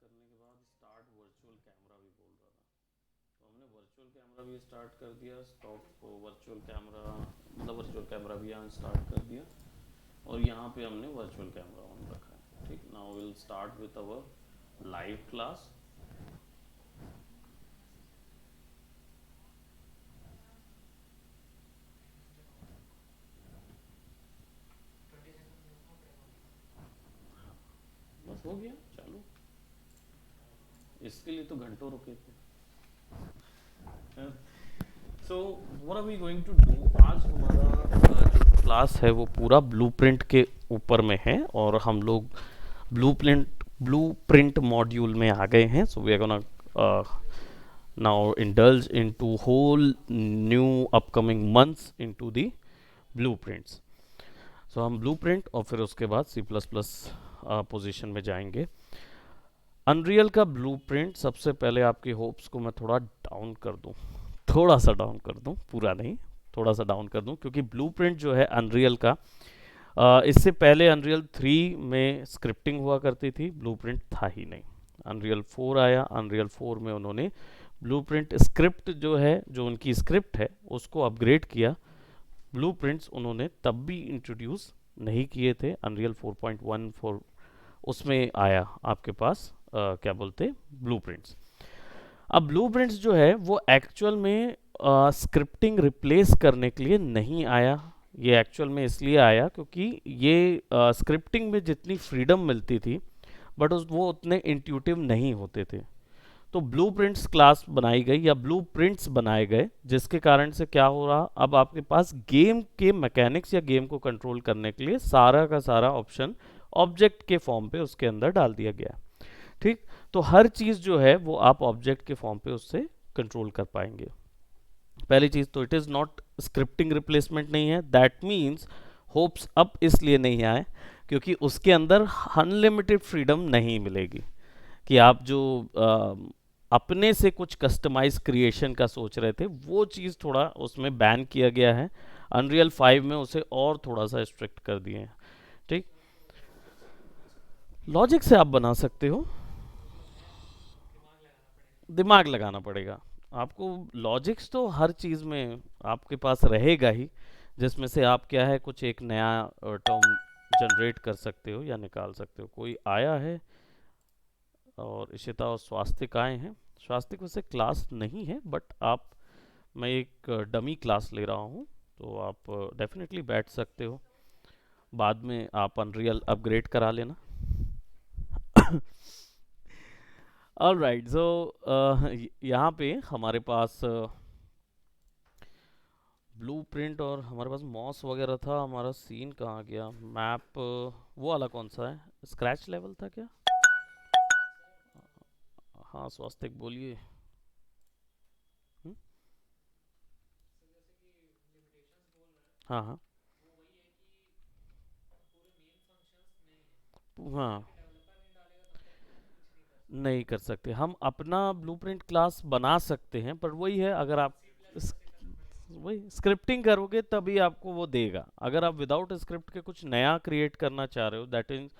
करने के बाद स्टार्ट वर्चुअल कैमरा भी बोल रहा था। तो हमने वर्चुअल कैमरा भी स्टार्ट कर दिया, स्टॉप वर्चुअल कैमरा मतलब वर्चुअल कैमरा भी यहाँ स्टार्ट कर दिया और यहाँ पे हमने वर्चुअल कैमरा ऑन रखा है। ठीक, now will start with our live class. बस हो गया चालू, इसके लिए तो घंटों रुके थे। So what are we going to do, आज हमारा जो क्लास है वो पूरा ब्लूप्रिंट के ऊपर में है और हम लोग ब्लूप्रिंट मॉड्यूल में आ गए हैं. So we are gonna now indulge into whole new upcoming months into the blueprints. So हम blueprint और फिर उसके बाद C++ पोजीशन में जाएंगे. अनरियल का ब्लूप्रिंट सबसे पहले आपकी होप्स को मैं थोड़ा डाउन कर दूं, थोड़ा सा डाउन कर दूं, पूरा नहीं, थोड़ा सा डाउन कर दूं, क्योंकि ब्लूप्रिंट जो है अनरियल का इससे पहले अनरियल 3 में स्क्रिप्टिंग हुआ करती थी, ब्लूप्रिंट था ही नहीं. अनरियल 4 आया, अनरियल 4 में उन्होंने ब्लूप्रिंट स्क्रिप्ट जो है, जो उनकी स्क्रिप्ट है उसको अपग्रेड किया. ब्लूप्रिंट्स उन्होंने तब भी इंट्रोड्यूस नहीं किए थे. अनरियल 4.14 उसमें आया आपके पास क्या बोलते ब्लूप्रिंट्स. अब ब्लूप्रिंट्स जो है वो एक्चुअल में स्क्रिप्टिंग रिप्लेस करने के लिए नहीं आया. ये एक्चुअल में इसलिए आया क्योंकि ये स्क्रिप्टिंग में जितनी फ्रीडम मिलती थी बट वो उतने इंट्यूटिव नहीं होते थे. तो ब्लूप्रिंट्स क्लास बनाई गई या ब्लूप्रिंट्स बनाए गए, जिसके कारण से क्या हो रहा, अब आपके पास गेम के मैकेनिक्स या गेम को कंट्रोल करने के लिए सारा का सारा ऑप्शन ऑब्जेक्ट के फॉर्म पे उसके अंदर डाल दिया गया. ठीक, तो हर चीज़ जो है वो आप ऑब्जेक्ट के फॉर्म पे उससे कंट्रोल कर पाएंगे. पहली चीज़ तो it is not scripting replacement नहीं है. दैट मीन्स होप्स अप इसलिए नहीं आए क्योंकि उसके अंदर अनलिमिटेड फ्रीडम नहीं मिलेगी कि आप जो अपने से कुछ कस्टमाइज क्रिएशन का सोच रहे थे वो चीज़ थोड़ा उसमें बैन किया गया है. अनरियल 5 में उसे और थोड़ा सा स्ट्रिक्ट कर दिए हैं. ठीक, लॉजिक से आप बना सकते हो, दिमाग लगाना पड़ेगा आपको. लॉजिक्स तो हर चीज़ में आपके पास रहेगा ही, जिसमें से आप क्या है कुछ एक नया टर्म जनरेट कर सकते हो या निकाल सकते हो. कोई आया है और इशिता और स्वास्तिक आए हैं. स्वास्तिक वैसे क्लास नहीं है बट आप, मैं एक डमी क्लास ले रहा हूँ तो आप डेफिनेटली बैठ सकते हो. बाद में आप अनरियल अपग्रेड करा लेना. ऑलराइट, सो यहाँ पे हमारे पास ब्लूप्रिंट और हमारे पास मॉस वगैरह था. हमारा सीन कहाँ गया, मैप वो वाला कौन सा है, स्क्रैच लेवल था क्या? हाँ स्वास्तिक बोलिए. हम्म, हाँ हाँ हाँ, नहीं कर सकते. हम अपना ब्लूप्रिंट क्लास बना सकते हैं पर वही है, अगर आप वही स्क्रिप्टिंग करोगे तभी आपको वो देगा. अगर आप विदाउट स्क्रिप्ट के कुछ नया क्रिएट करना चाह रहे हो, दैट इज,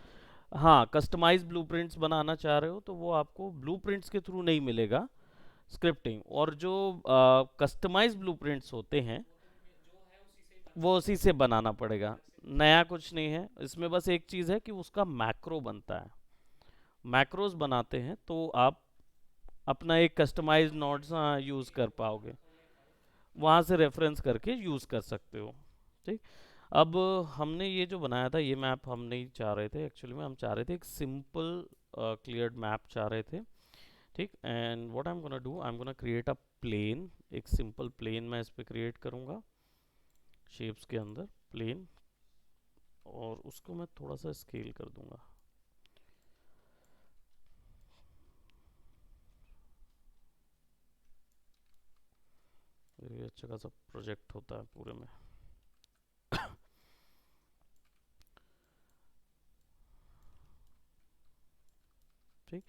हाँ कस्टमाइज ब्लूप्रिंट्स बनाना चाह रहे हो तो वो आपको ब्लूप्रिंट्स के थ्रू नहीं मिलेगा स्क्रिप्टिंग. और जो कस्टमाइज ब्लूप्रिंट्स होते हैं वो उसी से बनाना पड़ेगा. नया कुछ नहीं है इसमें, बस एक चीज़ है कि उसका मैक्रो बनता है. मैक्रोज बनाते हैं तो आप अपना एक कस्टमाइज नोड्स यूज़ कर पाओगे, वहाँ से रेफरेंस करके यूज़ कर सकते हो. ठीक, अब हमने ये जो बनाया था ये मैप हम नहीं चाह रहे थे एक्चुअली में, हम चाह रहे थे एक सिंपल क्लियर्ड मैप चाह रहे थे. ठीक, and what I am gonna do, I am gonna create a plane. एक सिंपल प्लेन मैं इस पर क्रिएट करूँगा शेप्स के अंदर, प्लेन, और उसको मैं थोड़ा सा स्केल कर दूंगा. ये अच्छा खासा प्रोजेक्ट होता है पूरे में. ठीक,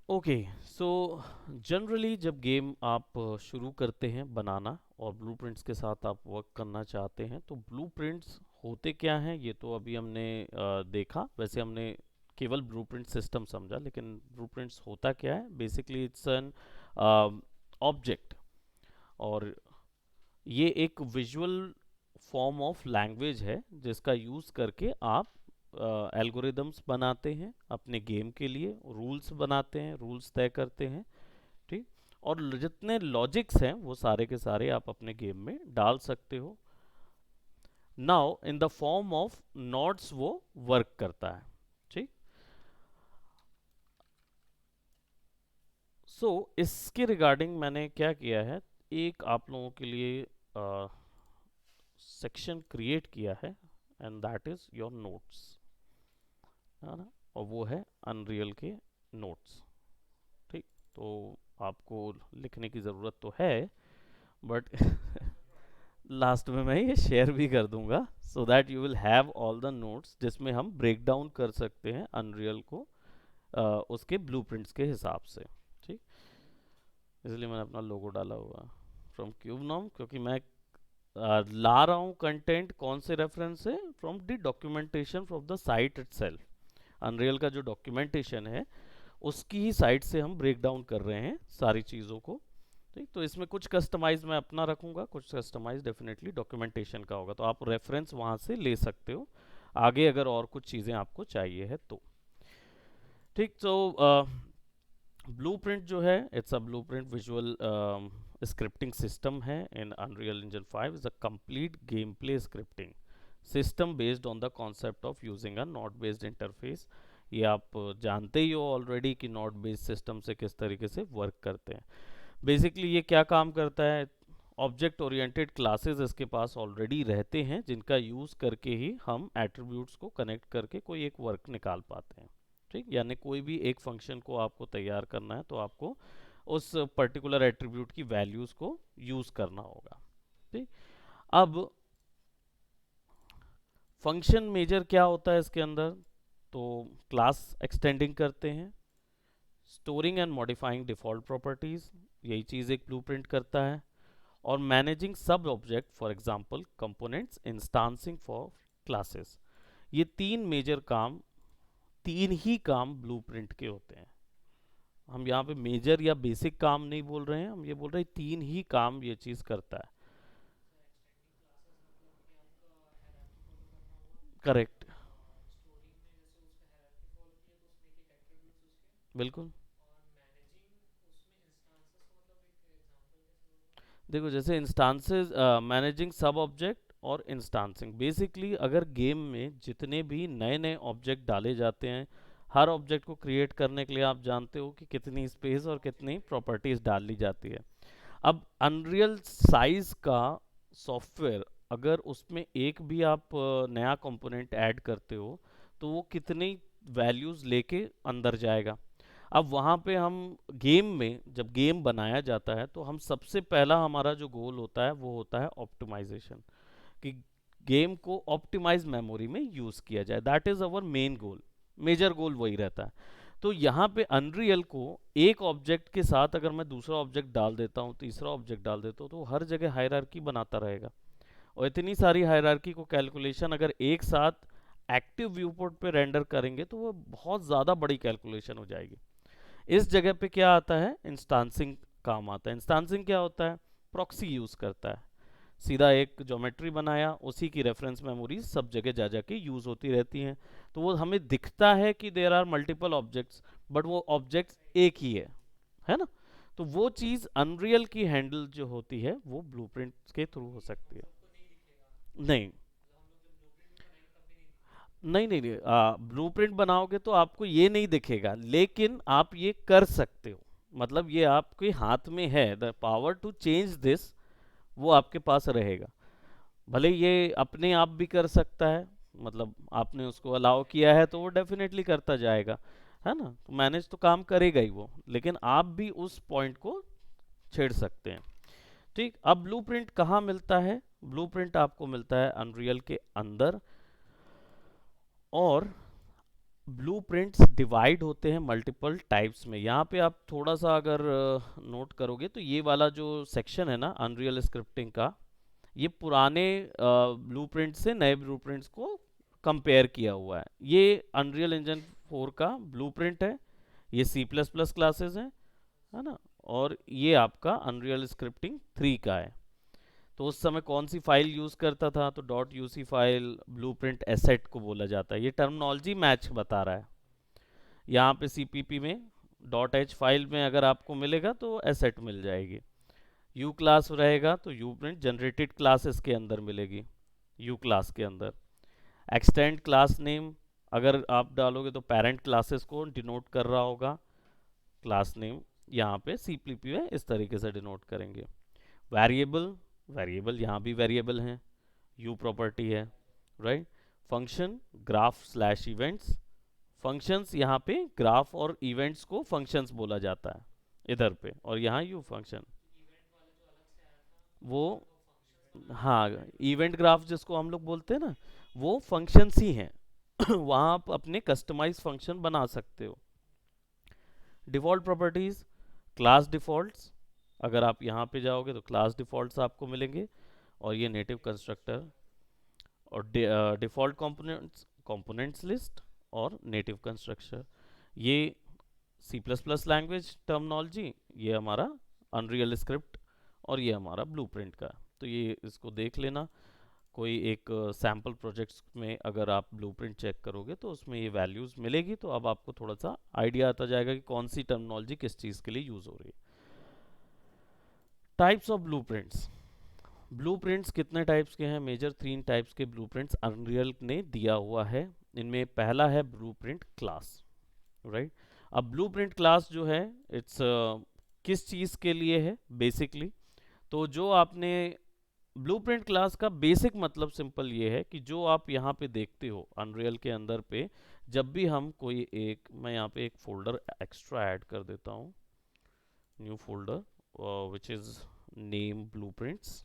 ओके. सो जनरली जब गेम आप शुरू करते हैं बनाना और ब्लूप्रिंट्स के साथ आप वर्क करना चाहते हैं तो ब्लूप्रिंट्स होते क्या हैं ये तो अभी हमने देखा. वैसे हमने केवल ब्लूप्रिंट सिस्टम समझा, लेकिन ब्लूप्रिंट्स होता क्या है, बेसिकली इट्स एन ऑब्जेक्ट, और ये एक विजुअल फॉर्म ऑफ लैंग्वेज है जिसका यूज़ करके आप एल्गोरिदम्स बनाते हैं अपने गेम के लिए, रूल्स बनाते हैं, रूल्स तय करते हैं, ठीक। और जितने लॉजिक्स हैं वो सारे के सारे आप अपने गेम में डाल सकते हो। Now in the form of nodes वो वर्क करता है, ठीक। इसके रिगार्डिंग मैंने क्या किया है, एक आप लोगों के लिए सेक्शन क्रिएट किया है, and that is your notes, है ना, और वो है अनरियल के नोट्स, ठीक। तो आपको लिखने की ज़रूरत तो है, बट लास्ट में मैं ये शेयर भी कर दूंगा, so that you will have all the notes जिसमें हम ब्रेक डाउन कर सकते हैं अनरियल को उसके ब्लूप्रिंट्स के हिसाब से, ठीक। इसलिए मैंने अपना लोगो डाला हुआ फ्रॉम क्यूबनॉम, क्योंकि मैं ला रहा हूँ कंटेंट कौन से रेफरेंस से, from the documentation from the site itself. Unreal का जो डॉक्यूमेंटेशन है उसकी ही साइट से हम ब्रेक डाउन कर रहे हैं सारी चीज़ों को, ठीक। तो इसमें कुछ कस्टमाइज मैं अपना रखूंगा, कुछ कस्टमाइज डेफिनेटली डॉक्यूमेंटेशन का होगा, तो आप रेफरेंस वहाँ से ले सकते हो आगे अगर और कुछ चीज़ें आपको चाहिए है तो, ठीक। तो ब्लूप्रिंट जो है, it's a blueprint visual scripting system है in Unreal Engine 5, is a complete game play scripting system based on the concept of using a node based interface. ये आप जानते ही हो ऑलरेडी कि नोड बेस्ड सिस्टम से किस तरीके से वर्क करते हैं। बेसिकली ये क्या काम करता है, ऑब्जेक्ट ओरिएंटेड क्लासेस इसके पास ऑलरेडी रहते हैं जिनका यूज़ करके ही हम एट्रीब्यूट्स को कनेक्ट करके कोई एक वर्क निकाल पाते हैं, ठीक। यानी कोई भी एक फंक्शन को आपको तैयार करना है तो आपको उस पर्टिकुलर एट्रीब्यूट की वैल्यूज़ को यूज़ करना होगा, ठीक। अब फंक्शन मेजर क्या होता है इसके अंदर, तो क्लास एक्सटेंडिंग करते हैं, storing and modifying default properties, यही चीज़ एक ब्लूप्रिंट करता है, और managing sub object for example components, instancing for classes. ये तीन मेजर काम, तीन ही काम ब्लूप्रिंट के होते हैं। हम यहाँ पे मेजर या बेसिक काम नहीं बोल रहे हैं, हम ये बोल रहे हैं तीन ही काम ये चीज़ करता है। करेक्ट, बिल्कुल। देखो जैसे इंस्टांसेस, मैनेजिंग सब ऑब्जेक्ट और इंस्टांसिंग, बेसिकली अगर गेम में जितने भी नए नए ऑब्जेक्ट डाले जाते हैं, हर ऑब्जेक्ट को क्रिएट करने के लिए आप जानते हो कि कितनी स्पेस और कितनी प्रॉपर्टीज डाल ली जाती है। अब अनरियल साइज का सॉफ्टवेयर, अगर उसमें एक भी आप नया कंपोनेंट ऐड करते हो तो वो कितनी वैल्यूज लेके अंदर जाएगा। अब वहाँ पे हम गेम में जब गेम बनाया जाता है तो हम सबसे पहला हमारा जो गोल होता है वो होता है ऑप्टिमाइजेशन, कि गेम को ऑप्टिमाइज मेमोरी में यूज़ किया जाए, that is our main goal, major goal वही रहता है। तो यहाँ पे अनरियल को एक ऑब्जेक्ट के साथ अगर मैं दूसरा ऑब्जेक्ट डाल देता हूँ, तीसरा ऑब्जेक्ट डाल देता हूँ, तो हर जगह हायरार्की बनाता रहेगा, और इतनी सारी हायरार्की को कैलकुलेशन अगर एक साथ एक्टिव व्यू पोर्ट पे रेंडर करेंगे तो वो बहुत ज़्यादा बड़ी कैलकुलेशन हो जाएगी। इस जगह पे क्या आता है, इंस्टांसिंग काम आता है। इंस्टांसिंग क्या होता है, प्रॉक्सी यूज़ करता है, सीधा एक ज्योमेट्री बनाया, उसी की रेफरेंस मेमोरीज सब जगह जा जाके यूज़ होती रहती हैं, तो वो हमें दिखता है कि there are multiple objects, but वो ऑब्जेक्ट्स एक ही है ना। तो वो चीज़ अनरियल की हैंडल जो होती है वो ब्लूप्रिंट के थ्रू हो सकती है। नहीं नहीं नहीं नहीं, ब्लूप्रिंट बनाओगे तो आपको ये नहीं दिखेगा, लेकिन आप ये कर सकते हो, मतलब ये आपके हाथ में है, the power to change this वो आपके पास रहेगा। भले ये अपने आप भी कर सकता है, मतलब आपने उसको अलाउ किया है तो वो डेफिनेटली करता जाएगा, है ना, तो मैनेज तो काम करेगा ही वो, लेकिन आप भी उस पॉइंट को छेड़ सकते हैं, ठीक। अब ब्लूप्रिंट कहाँ मिलता है, ब्लूप्रिंट आपको मिलता है अनरियल के अंदर, और ब्लूप्रिंट्स डिवाइड होते हैं मल्टीपल टाइप्स में। यहाँ पे आप थोड़ा सा अगर नोट करोगे तो ये वाला जो सेक्शन है ना अनरियल स्क्रिप्टिंग का, ये पुराने ब्लूप्रिंट से नए ब्लूप्रिंट्स को कंपेयर किया हुआ है। ये अनरियल इंजन 4 का ब्लूप्रिंट है, ये सी प्लस प्लस क्लासेस हैं, है ना, और ये आपका अनरियल स्क्रिप्टिंग 3 का है। तो उस समय कौन सी फाइल यूज़ करता था, तो dot UC file blueprint asset को बोला जाता है। ये टर्मिनोलॉजी मैच बता रहा है। यहाँ पे सीपीपी में डॉट एच फाइल में अगर आपको मिलेगा तो एसेट मिल जाएगी। यू क्लास रहेगा तो यू प्रिंट जनरेटेड क्लासेस के अंदर मिलेगी, यू क्लास के अंदर। एक्सटेंड क्लास नेम अगर आप डालोगे तो पेरेंट क्लासेस को डिनोट कर रहा होगा, क्लास नेम यहाँ पे सीपीपी में इस तरीके से डिनोट करेंगे। वेरिएबल, वेरिएबल यहाँ भी वेरिएबल हैं, यू प्रॉपर्टी है, right. Function graph slash events, functions यहाँ पे ग्राफ और इवेंट्स को फंक्शंस बोला जाता है इधर पे, और यहाँ यू फंक्शन वो, हाँ, इवेंट ग्राफ जिसको हम लोग बोलते हैं ना, वो फंक्शंस ही हैं। वहाँ आप अपने कस्टमाइज फंक्शन बना सकते हो। डिफ़ॉल्ट प्रॉपर्टीज, क्लास डिफ़ॉल्ट्स, अगर आप यहाँ पे जाओगे तो क्लास डिफ़ॉल्ट्स आपको मिलेंगे, और ये नेटिव कंस्ट्रक्टर, और डिफ़ॉल्ट कंपोनेंट्स, कंपोनेंट्स लिस्ट, और नेटिव कंस्ट्रक्टर। ये C plus plus language terminology, ये हमारा अनरियल स्क्रिप्ट, और ये हमारा ब्लूप्रिंट का। तो ये इसको देख लेना, कोई एक सैम्पल प्रोजेक्ट्स में अगर आप ब्लूप्रिंट चेक करोगे तो उसमें ये वैल्यूज़ मिलेगी, तो अब आपको थोड़ा सा आइडिया आता जाएगा कि कौन सी टर्मिनोलॉजी किस चीज़ के लिए यूज़ हो रही है। टाइप्स ऑफ ब्लूप्रिंट्स, ब्लूप्रिंट्स कितने टाइप्स के हैं? मेजर 3 टाइप्स के ब्लूप्रिंट्स अनरियल ने दिया हुआ है। इनमें पहला है ब्लूप्रिंट क्लास, राइट। अब ब्लूप्रिंट क्लास जो है, इट्स किस चीज़ के लिए है बेसिकली, तो जो आपने ब्लूप्रिंट क्लास का बेसिक मतलब सिंपल ये है कि जो आप यहाँ पे देखते हो अनरियल के अंदर पे, जब भी हम कोई एक, मैं यहाँ पे एक फोल्डर एक्स्ट्रा ऐड कर देता हूँ, new folder which is name blueprints,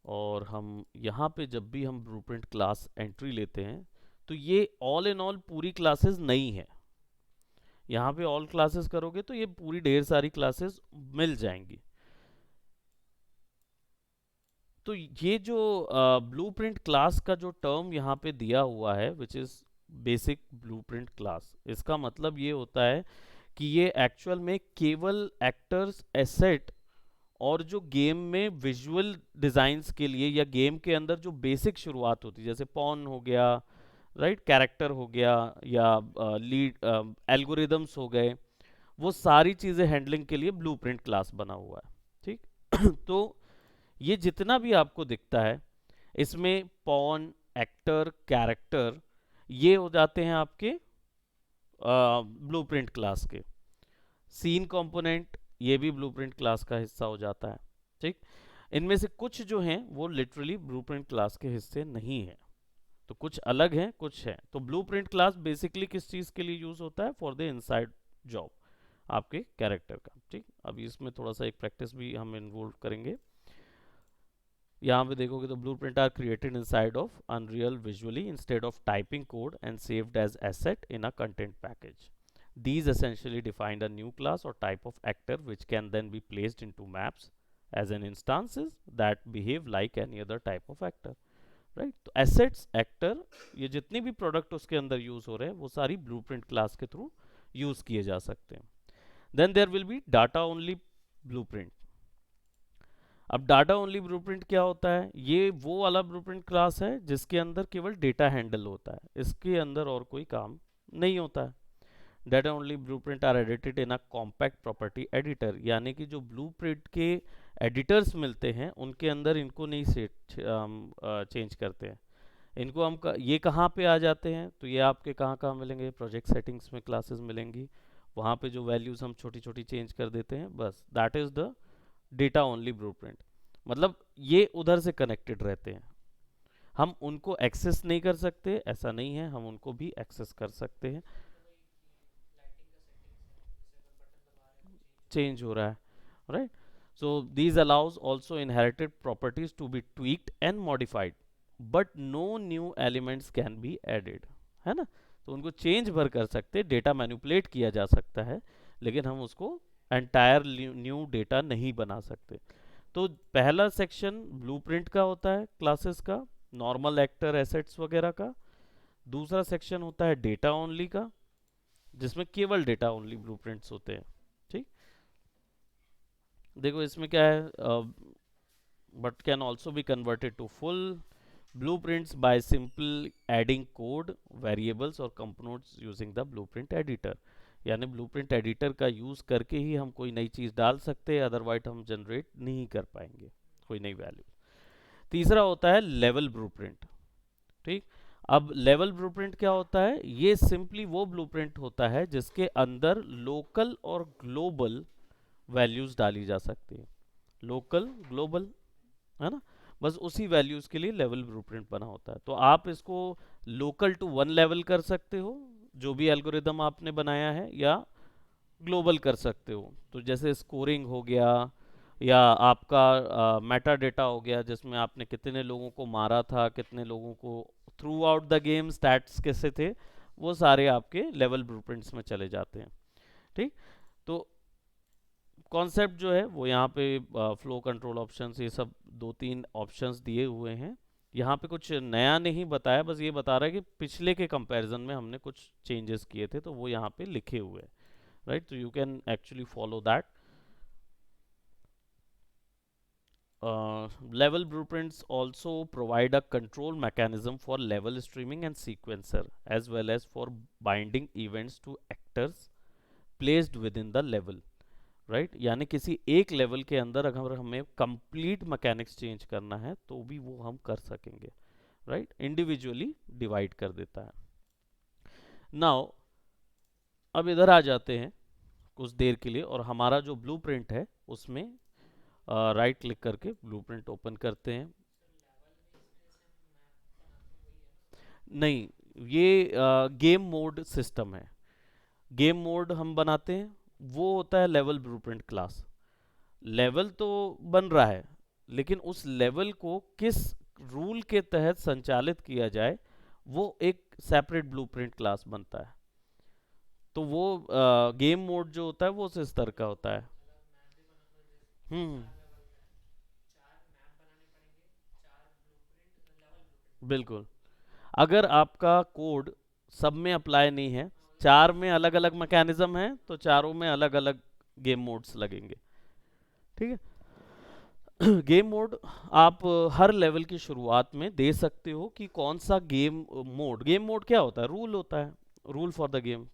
और हम यहाँ पे जब भी हम ब्लूप्रिंट क्लास एंट्री लेते हैं तो ये ऑल इन ऑल पूरी क्लासेस नहीं है। यहाँ पे ऑल क्लासेस करोगे तो ये पूरी ढेर सारी क्लासेस मिल जाएंगी। तो ये जो ब्लूप्रिंट क्लास का जो टर्म यहाँ पे दिया हुआ है which is basic blueprint class, इसका मतलब ये होता है कि ये एक्चुअल में केवल एक्टर्स, एसेट, और जो गेम में विजुअल डिज़ाइंस के लिए या गेम के अंदर जो बेसिक शुरुआत होती है, जैसे पॉन हो गया, राइट, कैरेक्टर हो गया, या लीड एल्गोरिदम्स हो गए, वो सारी चीज़ें हैंडलिंग के लिए ब्लूप्रिंट क्लास बना हुआ है, ठीक। तो ये जितना भी आपको दिखता है इसमें पॉन, एक्टर, कैरेक्टर, ये हो जाते हैं आपके ब्लूप्रिंट क्लास के। सीन कंपोनेंट, ये भी ब्लूप्रिंट क्लास का हिस्सा हो जाता है, ठीक। इनमें से कुछ जो हैं वो लिटरली ब्लूप्रिंट क्लास के हिस्से नहीं है, तो कुछ अलग हैं, कुछ है। तो ब्लूप्रिंट क्लास बेसिकली किस चीज़ के लिए यूज़ होता है? फॉर द इनसाइड जॉब, आपके कैरेक्टर का, ठीक। अभी इसमें थोड़ा सा एक प्रैक्टिस भी हम इन्वॉल्व करेंगे। यहाँ पे देखोगे तो blueprint are created inside of Unreal visually instead of typing code and saved as asset in a content package. These essentially define a new class or type of actor which can then be placed into maps as an instances that behave like any other type of actor. Right? तो assets, actor, ये जितने भी product उसके अंदर use हो रहे हैं वो सारी ब्लूप्रिंट क्लास के थ्रू यूज किए जा सकते हैं. Then there will be data only blueprint. अब डाटा ओनली ब्लूप्रिंट क्या होता है? ये वो वाला ब्लूप्रिंट क्लास है जिसके अंदर केवल डेटा हैंडल होता है, इसके अंदर और कोई काम नहीं होता है. Data only blueprint are edited in a compact property editor, यानी कि जो ब्लूप्रिंट के एडिटर्स मिलते हैं उनके अंदर इनको नहीं चेंज करते हैं. इनको हम ये कहाँ पे आ जाते हैं? तो ये आपके कहाँ कहाँ मिलेंगे? प्रोजेक्ट सेटिंग्स में क्लासेस मिलेंगी, वहाँ पे जो वैल्यूज़ हम छोटी छोटी चेंज कर देते हैं, बस that is the data only blueprint. मतलब ये उधर से कनेक्टेड रहते हैं, हम उनको एक्सेस नहीं कर सकते, ऐसा नहीं है, हम उनको भी एक्सेस कर सकते हैं. चेंज हो रहा है, right. So these allows also inherited properties to be tweaked and modified but no new elements can be added, है ना. तो उनको चेंज भर कर सकते, डेटा मैनिपुलेट किया जा सकता है, लेकिन हम उसको एंटायर न्यू डेटा नहीं बना सकते. तो पहला सेक्शन ब्लूप्रिंट का होता है क्लासेस का, नॉर्मल एक्टर, एसेट्स वगैरह का. दूसरा सेक्शन होता है डेटा ओनली का, जिसमें केवल डेटा ओनली ब्लूप्रिंट्स होते हैं। ठीक, देखो इसमें क्या है, but can also be converted to full blueprints by simple adding code, variables और components using the blueprint editor। यानी ब्लूप्रिंट एडिटर का यूज़ करके ही हम कोई नई चीज़ डाल सकते हैं, अदरवाइज हम जनरेट नहीं कर पाएंगे कोई नई वैल्यू। तीसरा होता है लेवल ब्लूप्रिंट। ठीक, अब लेवल ब्लूप्रिंट क्या होता है, ये सिंपली वो ब्लूप्रिंट होता है जिसके अंदर लोकल और ग्लोबल वैल्यूज डाली जा सकती है। लोकल ग्लोबल, है ना, बस उसी वैल्यूज के लिए लेवल ब्लूप्रिंट बना होता है। तो आप इसको लोकल टू वन लेवल कर सकते हो जो भी एल्गोरिदम आपने बनाया है, या ग्लोबल कर सकते हो। तो जैसे स्कोरिंग हो गया, या आपका मेटा डेटा हो गया जिसमें आपने कितने लोगों को मारा था, कितने लोगों को through out the game stats कैसे थे, वो सारे आपके लेवल ब्लूप्रिंट्स में चले जाते हैं। ठीक, तो कॉन्सेप्ट जो है वो यहाँ पे फ्लो कंट्रोल ऑप्शंस, ये सब दो तीन ऑप्शंस दिए हुए हैं। यहाँ पे कुछ नया नहीं बताया, बस ये बता रहा है कि पिछले के कंपैरिजन में हमने कुछ चेंजेस किए थे, तो वो यहाँ पे लिखे हुए हैं, राइट। तो you can actually follow that. Level blueprints also provide a control mechanism for level streaming and sequencer, as well as for binding events to actors placed within the level, right. यानी किसी एक level के अंदर अगर हमें complete mechanics change करना है तो भी वो हम कर सकेंगे, राइट। इंडिविजुअली डिवाइड कर देता है। नाउ अब इधर आ जाते हैं कुछ देर के लिए, और हमारा जो ब्लूप्रिंट है उसमें राइट क्लिक करके ब्लूप्रिंट ओपन करते हैं। नहीं, ये गेम मोड सिस्टम है। गेम मोड हम बनाते हैं, वो होता है लेवल ब्लूप्रिंट क्लास। लेवल तो बन रहा है, लेकिन उस लेवल को किस रूल के तहत संचालित किया जाए वो एक सेपरेट ब्लूप्रिंट क्लास बनता है। तो वो गेम मोड जो होता है वो उस स्तर का होता है। हम्म, बिल्कुल। अगर आपका कोड सब में अप्लाई नहीं है, चार में अलग अलग मैकेनिज्म है, तो चारों में अलग अलग गेम मोड्स लगेंगे। ठीक है। गेम मोड आप हर लेवल की शुरुआत में दे सकते हो कि कौन सा गेम मोड क्या होता है, रूल होता है, रूल फॉर द गेम।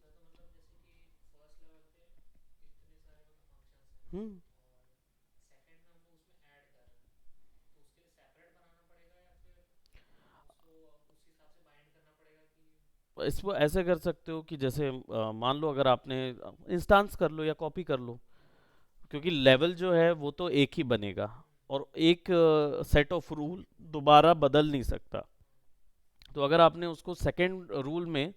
हम्म, इसको ऐसे कर सकते हो कि जैसे मान लो अगर आपने इंस्टांस कर लो या कॉपी कर लो, क्योंकि लेवल जो है वो तो एक ही बनेगा, और एक सेट ऑफ रूल दोबारा बदल नहीं सकता। तो अगर आपने उसको सेकेंड रूल में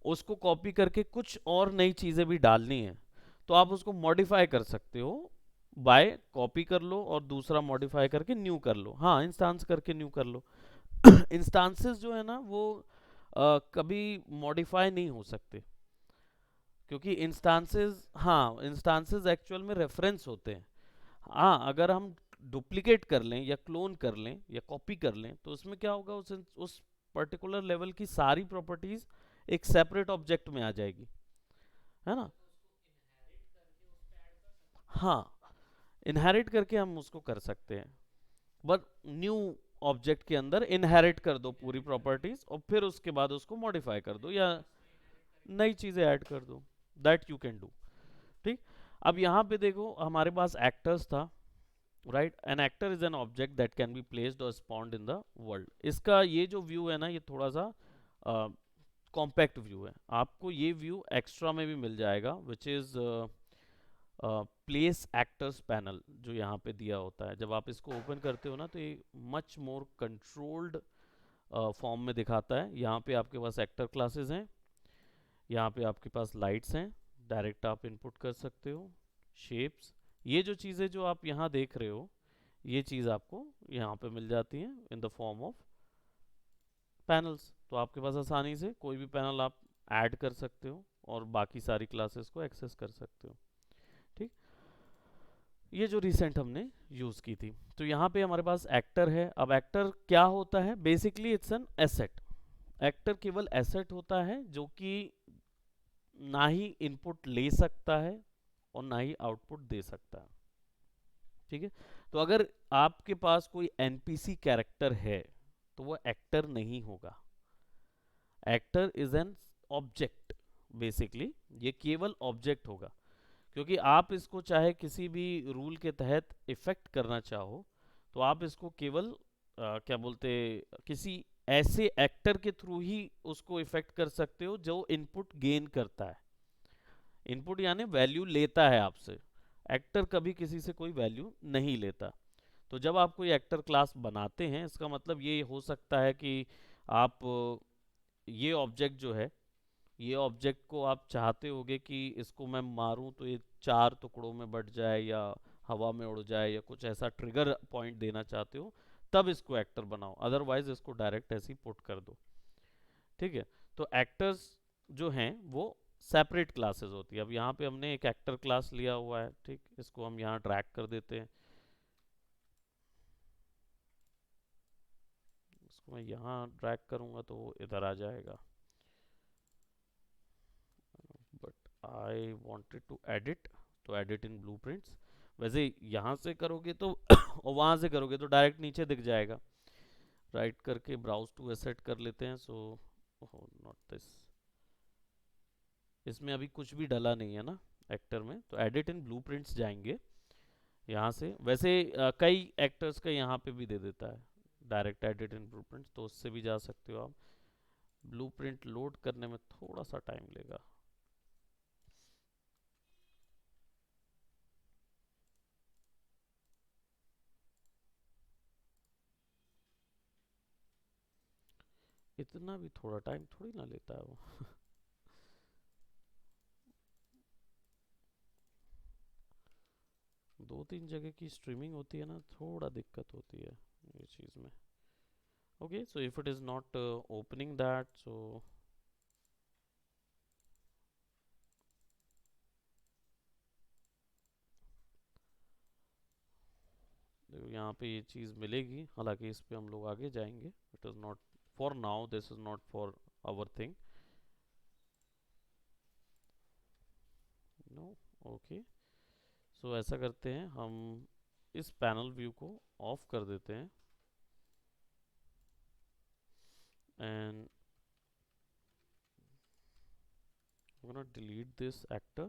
उसको कॉपी करके कुछ और नई चीज़ें भी डालनी है, तो आप उसको मॉडिफाई कर सकते हो। बाय कॉपी कर लो और दूसरा मॉडिफाई करके न्यू कर लो, हाँ इंस्टांस करके न्यू कर लो। इंस्टांसेस जो है ना वो कभी मॉडिफाई नहीं हो सकते, क्योंकि इंस्टांसेस, हाँ इंस्टांसेस एक्चुअल में रेफरेंस होते हैं। हाँ, अगर हम डुप्लीकेट कर लें या क्लोन कर लें या कॉपी कर लें, तो उसमें क्या होगा, उस पर्टिकुलर लेवल की सारी प्रॉपर्टीज एक सेपरेट ऑब्जेक्ट में आ जाएगी, है ना। हाँ, इनहेरिट करके हम उसको कर सकते हैं, बट न्यू ऑब्जेक्ट के अंदर इनहेरिट कर दो पूरी प्रॉपर्टीज, और फिर उसके बाद उसको मॉडिफाई कर दो या नई चीजें ऐड कर दो, दैट यू कैन डू। ठीक, अब यहाँ पे देखो हमारे पास एक्टर्स था, right. An actor is an object that can be placed और स्पॉन्ड इन द वर्ल्ड। इसका ये जो व्यू है ना, ये थोड़ा सा कॉम्पैक्ट व्यू है, आपको ये व्यू एक्स्ट्रा में भी मिल जाएगा, which is place actors panel, जो यहाँ पे दिया होता है। जब आप इसको ओपन करते हो ना, तो ये मच मोर कंट्रोल्ड फॉर्म में दिखाता है। यहाँ पे आपके पास एक्टर क्लासेस हैं, यहाँ पे आपके पास लाइट्स हैं, डायरेक्ट आप इनपुट कर सकते हो, शेप्स, ये जो चीज़ें जो आप यहाँ देख रहे हो, ये चीज़ आपको यहाँ पे मिल जाती है in the form of panels. तो आपके पास आसानी से कोई भी पैनल आप ऐड कर सकते हो और बाकी सारी क्लासेस को एक्सेस कर सकते हो। ठीक, ये जो रिसेंट हमने यूज़ की थी। तो यहाँ पे हमारे पास एक्टर है। अब एक्टर क्या होता है, basically it's an asset. Actor केवल एसेट होता है जो कि ना ही इनपुट ले सकता है और ना ही आउटपुट दे सकता है। ठीक है, तो अगर आपके पास कोई एनपीसी कैरेक्टर है तो वो एक्टर नहीं होगा। Actor is an object, basically ये केवल ऑब्जेक्ट होगा, क्योंकि आप इसको चाहे किसी भी रूल के तहत इफेक्ट करना चाहो तो आप इसको केवल क्या बोलते, किसी ऐसे एक्टर के थ्रू ही उसको इफेक्ट कर सकते हो जो इनपुट गेन करता है। इनपुट यानी वैल्यू लेता है आपसे। एक्टर कभी किसी से कोई वैल्यू नहीं लेता। तो जब आप कोई एक्टर क्लास बनाते हैं, इसका मतलब ये हो सकता है कि आप ये ऑब्जेक्ट जो है, ये ऑब्जेक्ट को आप चाहते होगे कि इसको मैं मारूं तो ये 4 टुकड़ों में बट जाए या हवा में उड़ जाए या कुछ ऐसा ट्रिगर पॉइंट देना चाहते हो, तब इसको एक्टर बनाओ, अदरवाइज इसको डायरेक्ट ऐसे ही पुट कर दो। ठीक है, तो एक्टर्स जो हैं वो सेपरेट क्लासेस होती है। अब यहाँ पे हमने एक एक्टर क्लास लिया हुआ है, ठीक, इसको हम यहाँ ड्रैग कर देते हैं, इसको मैं यहाँ ड्रैग करूँगा तो वो इधर आ जाएगा, but I wanted to edit, तो एडिट इन ब्लूप्रिंट्स। वैसे यहाँ से करोगे तो और वहाँ से करोगे तो डायरेक्ट नीचे दिख जाएगा। राइट करके ब्राउज टू एसेट कर लेते हैं। सो नॉट दिस, इसमें अभी कुछ भी डला नहीं है ना एक्टर में, तो एडिट इन ब्लूप्रिंट्स जाएंगे यहाँ से। वैसे कई एक्टर्स का यहाँ पे भी दे देता है डायरेक्ट एडिट इन ब्लूप्रिंट्स, तो उससे भी जा सकते हो आप। ब्लूप्रिंट लोड करने में थोड़ा सा टाइम लेगा। इतना भी थोड़ा टाइम थोड़ी ना लेता है वो। 2-3 जगह की स्ट्रीमिंग होती है ना, थोड़ा दिक्कत होती है ये चीज़ में। Okay, so if it is not opening that, so देखो यहाँ पे ये चीज़ मिलेगी, हालांकि इस पे हम लोग आगे जाएंगे। It is not for now, this is not for our thing. No, okay, so ऐसा करते हैं, हम इस पैनल व्यू को ऑफ कर देते हैं and I'm gonna delete this actor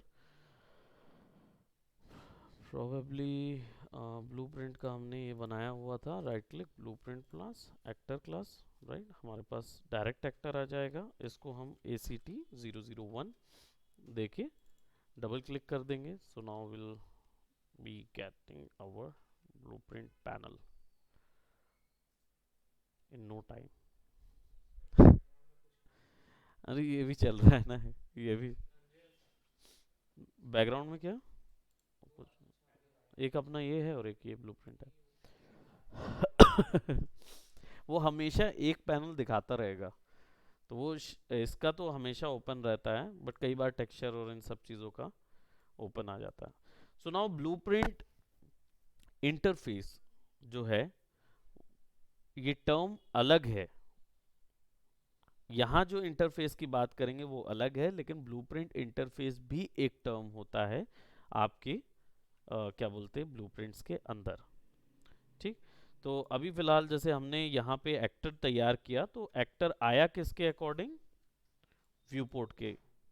probably। Blueprint का हमने ये बनाया हुआ था, right click blueprint class actor class, right, हमारे पास डायरेक्ट एक्टर आ जाएगा। इसको हम ACT 001 देके डबल क्लिक कर देंगे। So now will be getting our blueprint panel in no time. अरे ये भी चल रहा है ना, ये भी बैकग्राउंड में क्या, एक अपना ये है और एक ये ब्लूप्रिंट है। वो हमेशा एक पैनल दिखाता रहेगा, तो वो इसका तो हमेशा ओपन रहता है, बट कई बार टेक्सचर और इन सब चीज़ों का ओपन आ जाता है। सो नाउ ब्लूप्रिंट इंटरफेस जो है, ये टर्म अलग है। यहाँ जो इंटरफेस की बात करेंगे वो अलग है, लेकिन ब्लूप्रिंट इंटरफेस भी एक टर्म होता है आपके क्या बोलते हैं ब्लूप्रिंट्स के अंदर। ठीक, तो अभी फिलहाल जैसे हमने यहाँ पे एक्टर तैयार किया, तो एक्टर आया किसके अकॉर्डिंग, व्यू पोर्ट के,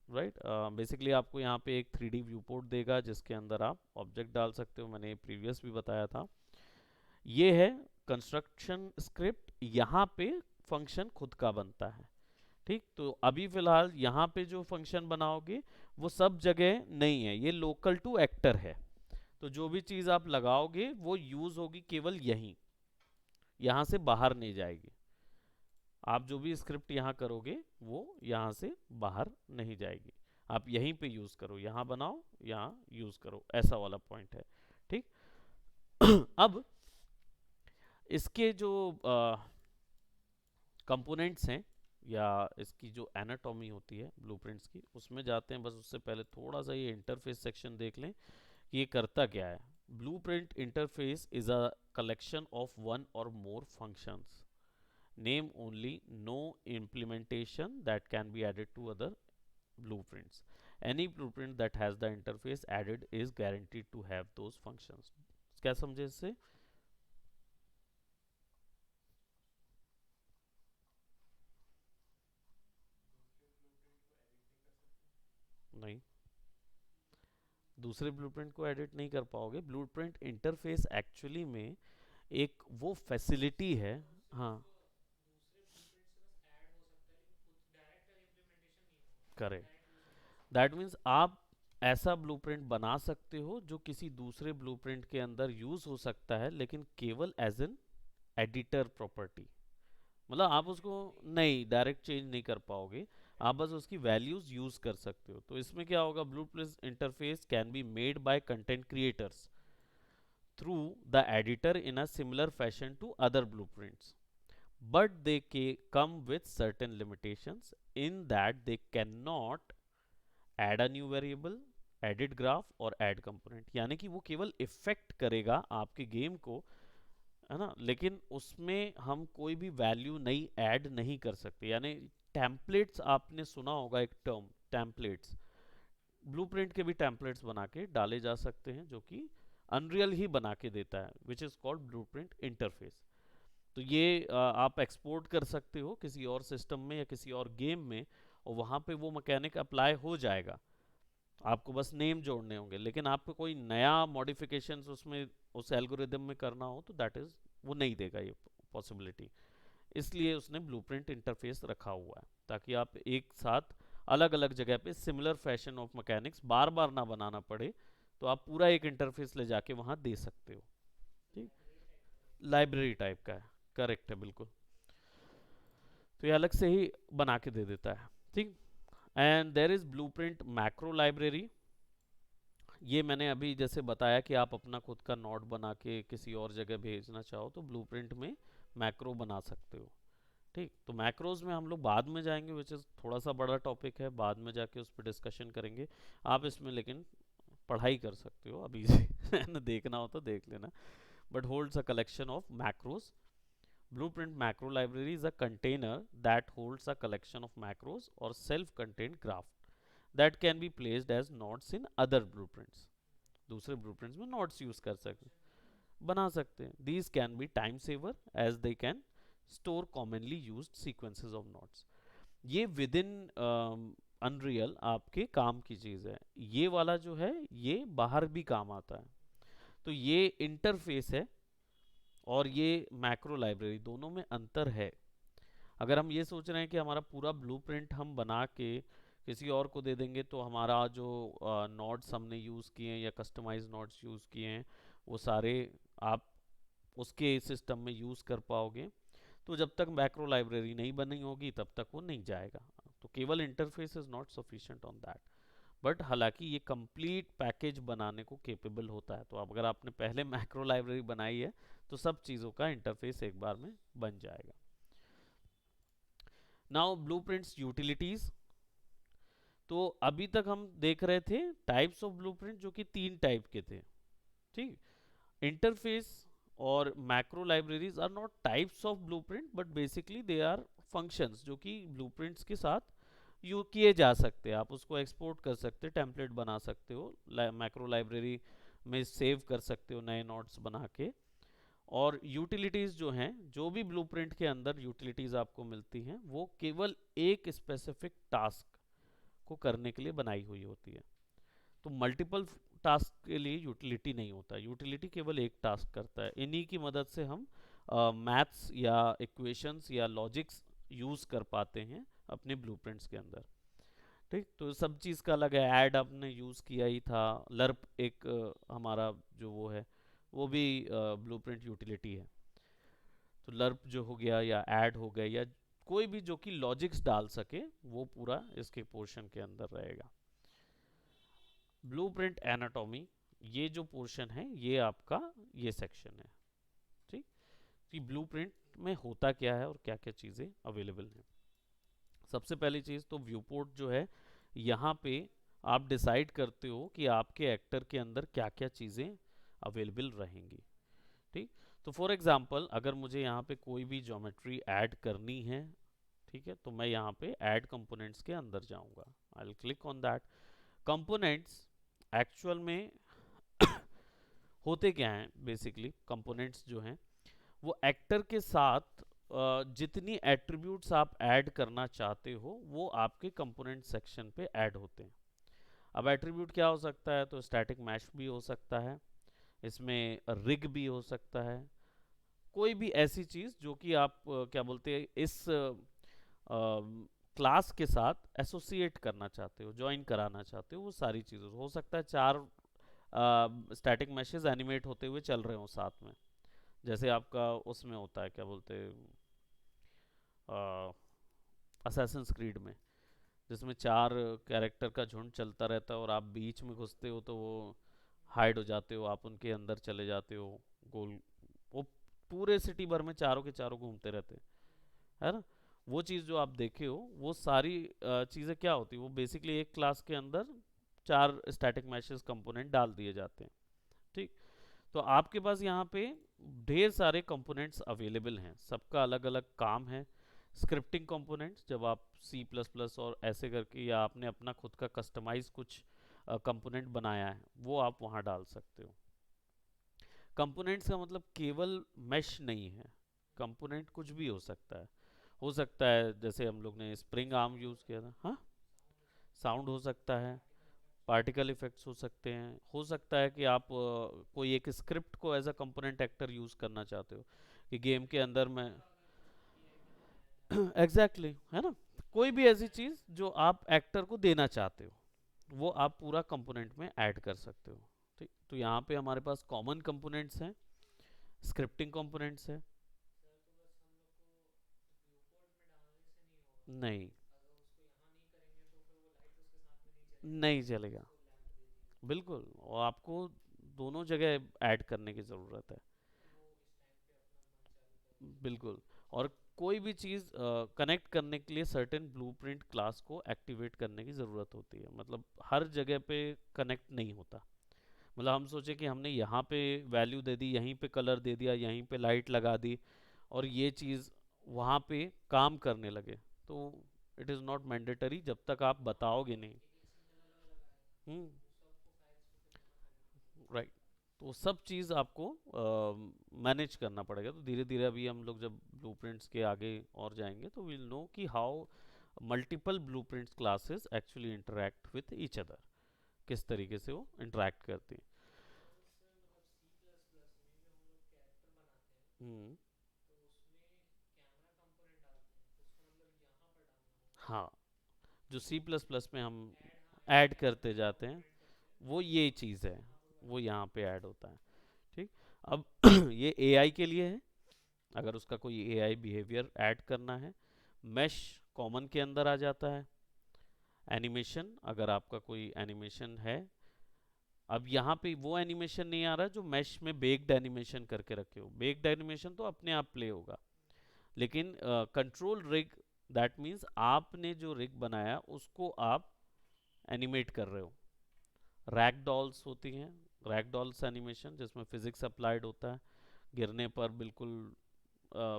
राइट। बेसिकली आपको यहाँ पे एक 3D व्यू पोर्ट देगा जिसके अंदर आप ऑब्जेक्ट डाल सकते हो, मैंने प्रीवियस भी बताया था। ये है कंस्ट्रक्शन स्क्रिप्ट, यहाँ पे फंक्शन खुद का बनता है। ठीक, तो अभी फिलहाल यहाँ पे जो फंक्शन बनाओगे वो सब जगह नहीं है, ये लोकल टू एक्टर है। तो जो भी चीज़ आप लगाओगे वो यूज़ होगी केवल यहीं, यहाँ से बाहर नहीं जाएगी। आप जो भी स्क्रिप्ट यहाँ करोगे वो यहाँ से बाहर नहीं जाएगी, आप यहीं पे यूज़ करो, यहाँ बनाओ यहाँ यूज़ करो, ऐसा वाला पॉइंट है। ठीक, अब इसके जो कंपोनेंट्स हैं या इसकी जो एनाटॉमी होती है ब्लूप्रिंट्स की, उसमें जाते हैं। बस उससे पहले थोड़ा सा ये इंटरफेस सेक्शन देख लें कि ये करता क्या है। Blueprint interface is a collection of one और मोर functions name only, no implementation that can be added to other blueprints. Any blueprint that has the interface added is guaranteed to have those functions. क्या समझे इससे? नहीं, दूसरे blueprint को edit नहीं कर पाओगे. ब्लूप्रिंट इंटरफेस एक्चुअली में एक वो फैसिलिटी है. हाँ, करेक्ट. दैट मीन्स आप ऐसा ब्लूप्रिंट बना सकते हो जो किसी दूसरे ब्लूप्रिंट के अंदर यूज हो सकता है, लेकिन केवल एज एन एडिटर प्रॉपर्टी. मतलब आप उसको नहीं डायरेक्ट चेंज नहीं कर पाओगे, आप बस उसकी वैल्यूज यूज कर सकते हो. तो इसमें क्या होगा, blueprint interface can be made by content creators through the editor in a similar fashion to other blueprints, but they come with certain limitations in that they cannot add a new variable, edit graph और add component. यानी कि वो केवल effect करेगा आपके game को, है ना, लेकिन उसमें हम कोई भी वैल्यू नई ऐड नहीं कर सकते. यानी टेम्पलेट्स, आपने सुना होगा एक टर्म टेम्पलेट्स, ब्लूप्रिंट के भी टेम्पलेट्स बना के डाले जा सकते हैं जो कि अनरियल ही बना के देता है, which is called blueprint interface. तो ये आप एक्सपोर्ट कर सकते हो किसी और सिस्टम में या किसी और गेम में, और वहाँ पे वो मैकेनिक अप्लाई हो जाएगा. आपको बस नेम जोड़ने होंगे, लेकिन आपको कोई नया मॉडिफिकेशन उसमें उस एल्गोरिदम में करना हो तो दैट इज वो नहीं देगा ये पॉसिबिलिटी. इसलिए उसने ब्लूप्रिंट इंटरफेस रखा हुआ है ताकि आप एक साथ अलग अलग जगह पे सिमिलर फैशन ऑफ मैकेनिक्स बार बार ना बनाना पड़े, तो आप पूरा एक इंटरफेस ले जाके वहाँ दे सकते हो. ठीक, लाइब्रेरी टाइप का है. करेक्ट है, बिल्कुल. तो ये अलग से ही बना के दे देता है. ठीक. And there is blueprint macro library. ये मैंने अभी जैसे बताया कि आप अपना खुद का नोड बना के किसी और जगह भेजना चाहो तो ब्लूप्रिंट में मैक्रो बना सकते हो. ठीक. तो मैक्रोज में हम लोग बाद में जाएंगे, विच इज़ थोड़ा सा बड़ा टॉपिक है, बाद में जाके उस पर डिस्कशन करेंगे. आप इसमें लेकिन पढ़ाई कर सकते हो अभी से ना, देखना हो तो देख लेना. But holds a collection of macros. Blueprint macro library is a container that holds a collection of macros or self-contained graph that can be placed as nodes in other blueprints. दूसरे blueprints में nodes use कर सकते बना सकते हैं. These can be time saver as they can store commonly used sequences of nodes. ये with in unreal आपके काम की चीज़ है. ये वाला जो है ये बाहर भी काम आता है. तो ये इंटरफेस है और ये मैक्रो लाइब्रेरी, दोनों में अंतर है. अगर हम ये सोच रहे हैं कि हमारा पूरा ब्लूप्रिंट हम बना के किसी और को दे देंगे तो हमारा जो नोड्स हमने यूज़ किए हैं या कस्टमाइज नोड्स यूज़ किए हैं वो सारे आप उसके सिस्टम में यूज़ कर पाओगे. तो जब तक मैक्रो लाइब्रेरी नहीं बनी होगी तब तक वो नहीं जाएगा. तो केवल interface is not sufficient on that. But हालांकि ये कंप्लीट पैकेज बनाने को केपेबल होता है. तो अब अगर आपने पहले मैक्रो लाइब्रेरी बनाई है तो सब चीज़ों का इंटरफेस एक बार में बन जाएगा. Now blueprints utilities. तो अभी तक हम देख रहे थे टाइप्स ऑफ ब्लूप्रिंट जो कि 3 टाइप के थे. ठीक. इंटरफेस और macro libraries are not types of blueprint but basically they are functions जो कि ब्लूप्रिंट्स के साथ यू किए जा सकते हैं. आप उसको एक्सपोर्ट कर सकते हैं, टेम्पलेट बना सकते हो, मैक्रो लाइब्रेरी में सेव कर सकते हो नए नोट्स बना के. और यूटिलिटीज़ जो हैं, जो भी ब्लूप्रिंट के अंदर यूटिलिटीज़ आपको मिलती हैं वो केवल एक स्पेसिफिक टास्क को करने के लिए बनाई हुई होती है. तो मल्टीपल टास्क के लिए यूटिलिटी नहीं होता. यूटिलिटी केवल एक टास्क करता है. इन्हीं की मदद से हम मैथ्स या इक्वेशंस या लॉजिक्स यूज़ कर पाते हैं अपने ब्लूप्रिंट्स के अंदर. ठीक. तो सब चीज़ का अलग है. ऐड आपने यूज़ किया ही था. लर्प एक हमारा जो वो है वो भी ब्लूप्रिंट यूटिलिटी है. तो लर्प जो हो गया या ऐड हो गया या कोई भी जो कि लॉजिक्स डाल सके वो पूरा इसके पोर्शन के अंदर रहेगा. ब्लूप्रिंट एनाटॉमी, ये जो पोर्शन है ये आपका ये सेक्शन है. ठीक. कि ब्लूप्रिंट में होता क्या है और क्या क्या चीज़ें अवेलेबल हैं. सबसे पहली चीज़ तो व्यू पोर्ट जो है, यहाँ पे आप डिसाइड करते हो कि आपके एक्टर के अंदर क्या क्या चीज़ें अवेलेबल रहेंगी. ठीक. तो फॉर एग्जांपल अगर मुझे यहाँ पे कोई भी ज्योमेट्री ऐड करनी है, ठीक है, तो मैं यहाँ पे ऐड कंपोनेंट्स के अंदर जाऊंगा, I will click on that. Components actual में होते क्या हैं, बेसिकली कंपोनेंट्स जो हैं वो एक्टर के साथ जितनी एट्रीब्यूट्स आप ऐड करना चाहते हो वो आपके कंपोनेंट सेक्शन पे ऐड होते हैं। अब एट्रीब्यूट क्या हो सकता है, तो स्टैटिक मैश भी हो सकता है, इसमें रिग भी हो सकता है, कोई भी ऐसी चीज जो कि आप क्या बोलते हैं इस क्लास के साथ एसोसिएट करना चाहते हो, ज्वाइन कराना चाहते हो, वो सारी चीज़ें हो सकता है। चार स्टैटिक मैशेस एनिमेट होते हुए चल रहे हो साथ में, जैसे आपका उसमें होता है क्या बोलते हैं असैसिन्स क्रीड में, जिसमें चार कैरेक्टर का झुंड चलता रहता है और आप बीच में घुसते हो तो वो हाइड हो जाते हो, आप उनके अंदर चले जाते हो, गोल, वो पूरे सिटी भर में चारों के चारों घूमते रहते हैं, है ना। वो चीज़ जो आप देखे हो वो सारी चीज़ें क्या होती है, वो बेसिकली एक क्लास के अंदर चार स्टैटिक मैशेस कंपोनेंट डाल दिए जाते हैं, ठीक। तो आपके पास यहाँ पे ढेर सारे कंपोनेंट्स अवेलेबल हैं, सबका अलग अलग काम है। स्क्रिप्टिंग कंपोनेंट्स, जब आप सी प्लस प्लस और ऐसे करके या आपने अपना खुद का कस्टमाइज कुछ कंपोनेंट बनाया है वो आप वहाँ डाल सकते हो। कंपोनेंट्स का मतलब केवल मैश नहीं है, कंपोनेंट कुछ भी हो सकता है जैसे हम लोग ने स्प्रिंग आर्म यूज़ किया था, हाँ, साउंड हो सकता है, पार्टिकल इफेक्ट्स हो सकता है कि आप कोई एक स्क्रिप्ट को as a component actor use करना चाहते हो कि गेम के अंदर में एग्जैक्टली exactly, है ना, कोई भी ऐसी चीज़ जो आप एक्टर को देना चाहते हो वो आप पूरा कंपोनेंट में ऐड कर सकते हो, ठीक। तो यहाँ पे हमारे पास कॉमन कंपोनेंट्स हैं, स्क्रिप्टिंग कंपोनेंट्स है। नहीं, नहीं चलेगा, बिल्कुल, और आपको दोनों जगह ऐड करने की ज़रूरत है, बिल्कुल। और कोई भी चीज़ कनेक्ट करने के लिए सर्टेन ब्लूप्रिंट क्लास को एक्टिवेट करने की ज़रूरत होती है, मतलब हर जगह पे कनेक्ट नहीं होता। मतलब हम सोचे कि हमने यहाँ पे वैल्यू दे दी, यहीं पे कलर दे दिया, यहीं पे लाइट लगा दी और ये चीज़ वहाँ पे काम करने लगे, तो इट इज़ नॉट मैंडेटरी जब तक आप बताओगे नहीं। हम्म, राइट। तो सब चीज़ आपको मैनेज करना पड़ेगा, तो धीरे धीरे अभी हम लोग जब ब्लूप्रिंट्स के आगे और जाएंगे तो विल नो कि how multiple blueprints classes actually interact with each other, किस तरीके से वो इंटरेक्ट करती हैं। हम्म, हाँ, जो सी प्लस प्लस में हम ऐड करते जाते हैं वो ये चीज़ है, वो यहाँ पे ऐड होता है, ठीक। अब ये एआई के लिए है, अगर उसका कोई एआई बिहेवियर ऐड करना है। मैश कॉमन के अंदर आ जाता है। एनिमेशन, अगर आपका कोई एनिमेशन है, अब यहाँ पे वो एनिमेशन नहीं आ रहा जो मैश में बेक्ड एनिमेशन करके रखे हो, बेक्ड एनिमेशन तो अपने आप प्ले होगा, लेकिन कंट्रोल रिग, दैट मीन्स आपने जो रिग बनाया उसको आप एनिमेट कर रहे हो। रैग डॉल्स होती हैं, रैग डॉल्स एनिमेशन जिसमें फिजिक्स अप्लाइड होता है, गिरने पर बिल्कुल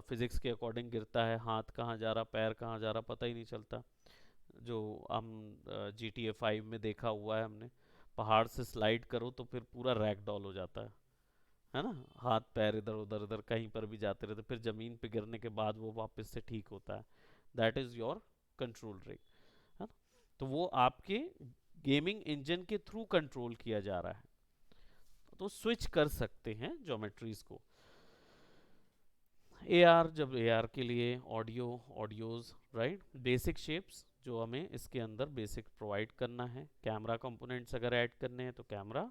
फिजिक्स के अकॉर्डिंग गिरता है, हाथ कहाँ जा रहा, पैर कहाँ जा रहा, पता ही नहीं चलता, जो हम GTA 5 में देखा हुआ है हमने, पहाड़ से स्लाइड करो तो फिर पूरा रैग डॉल हो जाता है ना, हाथ पैर इधर उधर इधर कहीं पर भी जाते रहते, फिर ज़मीन पे गिरने के बाद वो वापस से ठीक होता है, that is your control rig, है ना। तो वो आपके गेमिंग इंजन के थ्रू कंट्रोल किया जा रहा है, तो स्विच कर सकते हैं ज्योमेट्रीज को। एआर, जब एआर के लिए ऑडियोज, राइट, बेसिक शेप्स जो हमें इसके अंदर बेसिक प्रोवाइड करना है, कैमरा कंपोनेंट्स अगर ऐड करने हैं तो कैमरा,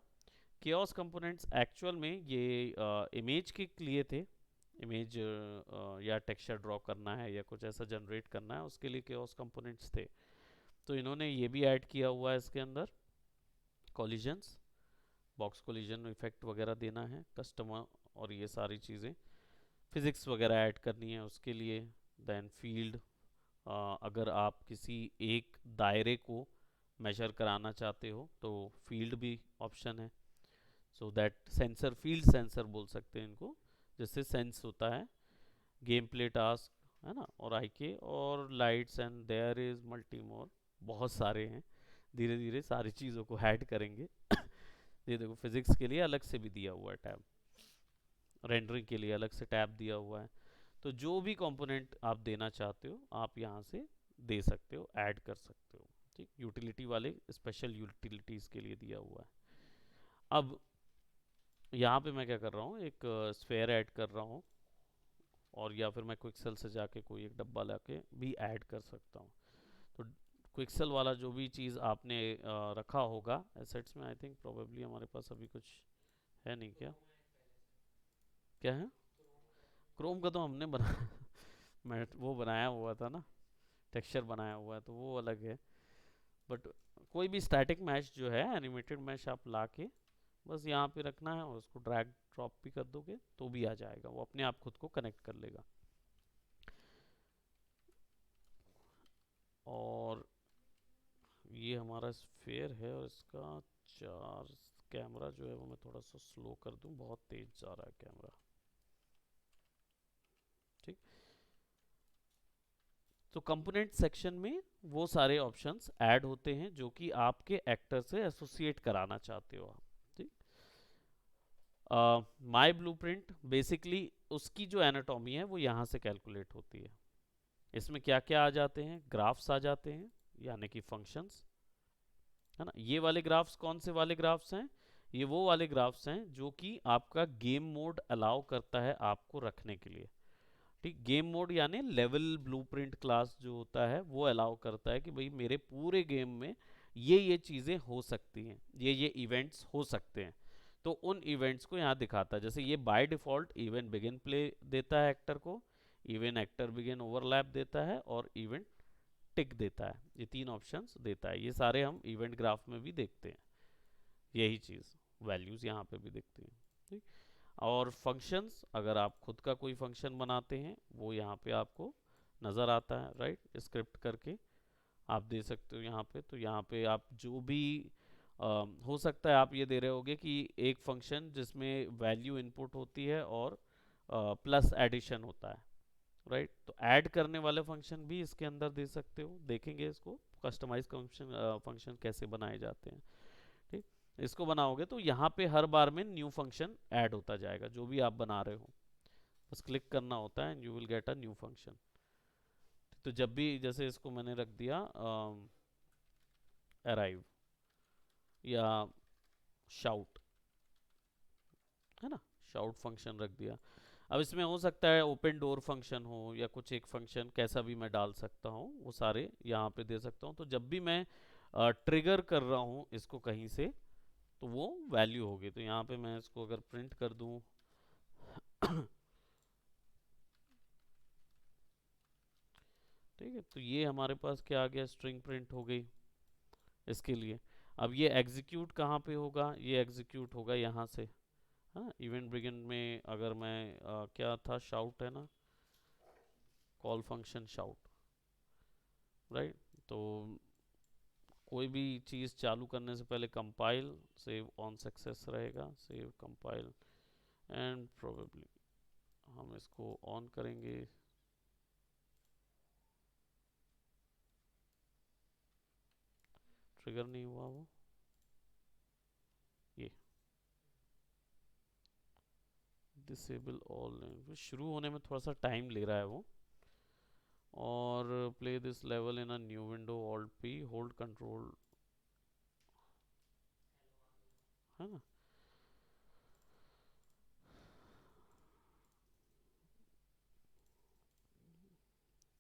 केओस कंपोनेंट्स एक्चुअल में ये इमेज के लिए थे, इमेज या टेक्सचर ड्रॉ करना है या कुछ ऐसा जनरेट करना है उसके लिए केओस कंपोनेंट्स थे, तो इन्होंने ये भी ऐड किया हुआ है इसके अंदर। कॉलिजन्स, बॉक्स कोलिजन इफेक्ट वगैरह देना है कस्टमर, और ये सारी चीज़ें फिज़िक्स वगैरह ऐड करनी है उसके लिए। देन फील्ड, अगर आप किसी एक दायरे को मेजर कराना चाहते हो तो फील्ड भी ऑप्शन है, so that sensor, field sensor बोल सकते हैं इनको, जिससे सेंस होता है, गेम प्ले टास्क है ना, और आईके और lights and there is multi more, बहुत सारे हैं। धीरे धीरे सारी चीज़ों को ऐड करेंगे। ये देखो फिजिक्स के लिए अलग से भी दिया हुआ है टैब, रेंडरिंग के लिए अलग से टैब दिया हुआ है। तो जो भी कंपोनेंट आप देना चाहते हो आप यहाँ से दे सकते हो, ऐड कर सकते हो। ठीक, यूटिलिटी वाले स्पेशल यूटिलिटीज़ के लिए दिया हुआ है। अब यहाँ पे मैं क्या कर रहा हूँ, एक स्फेयर ऐड कर रहा हूँ, और या फिर मैं क्विक्सेल से जाके कोई एक डब्बा लाके भी ऐड कर सकता हूँ। तो क्विक्सेल वाला जो भी चीज़ आपने रखा होगा एसेट्स में, आई थिंक प्रोबेबली हमारे पास अभी कुछ है नहीं क्या? क्या है? क्रोम का तो हमने बना मैं वो बनाया हुआ था ना, टेक्सचर बनाया हुआ है, तो वो अलग है। बट कोई भी स्टैटिक मैश जो है, एनिमेटेड मैश आप ला के बस यहाँ पे रखना है और उसको ड्रैग ड्रॉप भी कर दोगे तो भी आ जाएगा, वो अपने आप खुद को कनेक्ट कर लेगा। और ये हमारा स्फेयर है और इसका चार्ज, कैमरा जो है वो मैं थोड़ा सा स्लो कर दूं, बहुत तेज जा रहा है कैमरा। ठीक, तो कंपोनेंट सेक्शन में वो सारे ऑप्शंस ऐड होते हैं जो कि आपके एक्टर से एसोसिएट कराना चाहते हो आप। ठीक, माय ब्लूप्रिंट बेसिकली उसकी जो एनाटॉमी है वो यहाँ से कैलकुलेट होती है। इसमें क्या क्या आ जाते हैं, ग्राफ्स आ जाते हैं, यानी कि फंक्शंस, है ना। ये वाले ग्राफ्स कौन से वाले ग्राफ्स हैं? ये वो वाले ग्राफ्स हैं जो कि आपका गेम मोड अलाउ करता है आपको रखने के लिए। ठीक, गेम मोड यानी लेवल ब्लूप्रिंट क्लास जो होता है वो अलाउ करता है कि भाई मेरे पूरे गेम में ये चीज़ें हो सकती हैं, ये इवेंट्स हो सकते हैं। तो उन इवेंट्स को यहाँ दिखाता है। जैसे ये by default event begin play देता है एक्टर को, इवेंट एक्टर बिगिन ओवरलैप देता है, और इवेंट टिक देता है। ये तीन ऑप्शंस देता है। ये सारे हम इवेंट ग्राफ में भी देखते हैं, यही चीज़ वैल्यूज़ यहाँ पे भी देखते हैं। ठीक, और फंक्शंस, अगर आप खुद का कोई फंक्शन बनाते हैं वो यहाँ पे आपको नज़र आता है, राइट, स्क्रिप्ट करके आप दे सकते हो यहाँ पे। तो यहाँ पे आप जो भी हो सकता है आप ये दे रहे होगे कि एक फंक्शन जिसमें वैल्यू इनपुट होती है और प्लस एडिशन होता है, राइट। तो ऐड करने वाले फंक्शन भी इसके अंदर दे सकते हो, देखेंगे इसको कस्टमाइज फंक्शन फंक्शन कैसे बनाए जाते हैं। ठीक, इसको बनाओगे तो यहाँ पे हर बार में न्यू फंक्शन ऐड होता जाएगा, जो भी आप बना रहे हो बस क्लिक करना होता है and you will get a new function. तो जब भी जैसे इसको मैंने रख दिया अराइव या शाउट, है ना, शाउट फंक्शन रख दिया। अब इसमें हो सकता है ओपन डोर फंक्शन हो या कुछ एक फंक्शन कैसा भी मैं डाल सकता हूँ, वो सारे यहाँ पे दे सकता हूँ। तो जब भी मैं ट्रिगर कर रहा हूँ इसको कहीं से तो वो वैल्यू होगी। तो यहाँ पे मैं इसको अगर प्रिंट कर दूँ ठीक है, तो ये हमारे पास क्या आ गया, स्ट्रिंग प्रिंट हो गई इसके लिए। अब ये एग्जीक्यूट कहाँ पे होगा, ये एग्जीक्यूट होगा यहाँ से। हाँ, इवेंट बिगिन में अगर मैं क्या था, शाउट है ना, कॉल फंक्शन शाउट, राइट। तो कोई भी चीज़ चालू करने से पहले कंपाइल सेव ऑन सक्सेस रहेगा, सेव कंपाइल, एंड प्रोबेबली हम इसको ऑन करेंगे। ट्रिगर नहीं हुआ वो, ये डिसेबल ऑल लैंग्वेज, शुरू होने में थोड़ा सा टाइम ले रहा है वो। और play this level in a new window, alt P, hold control, है ना।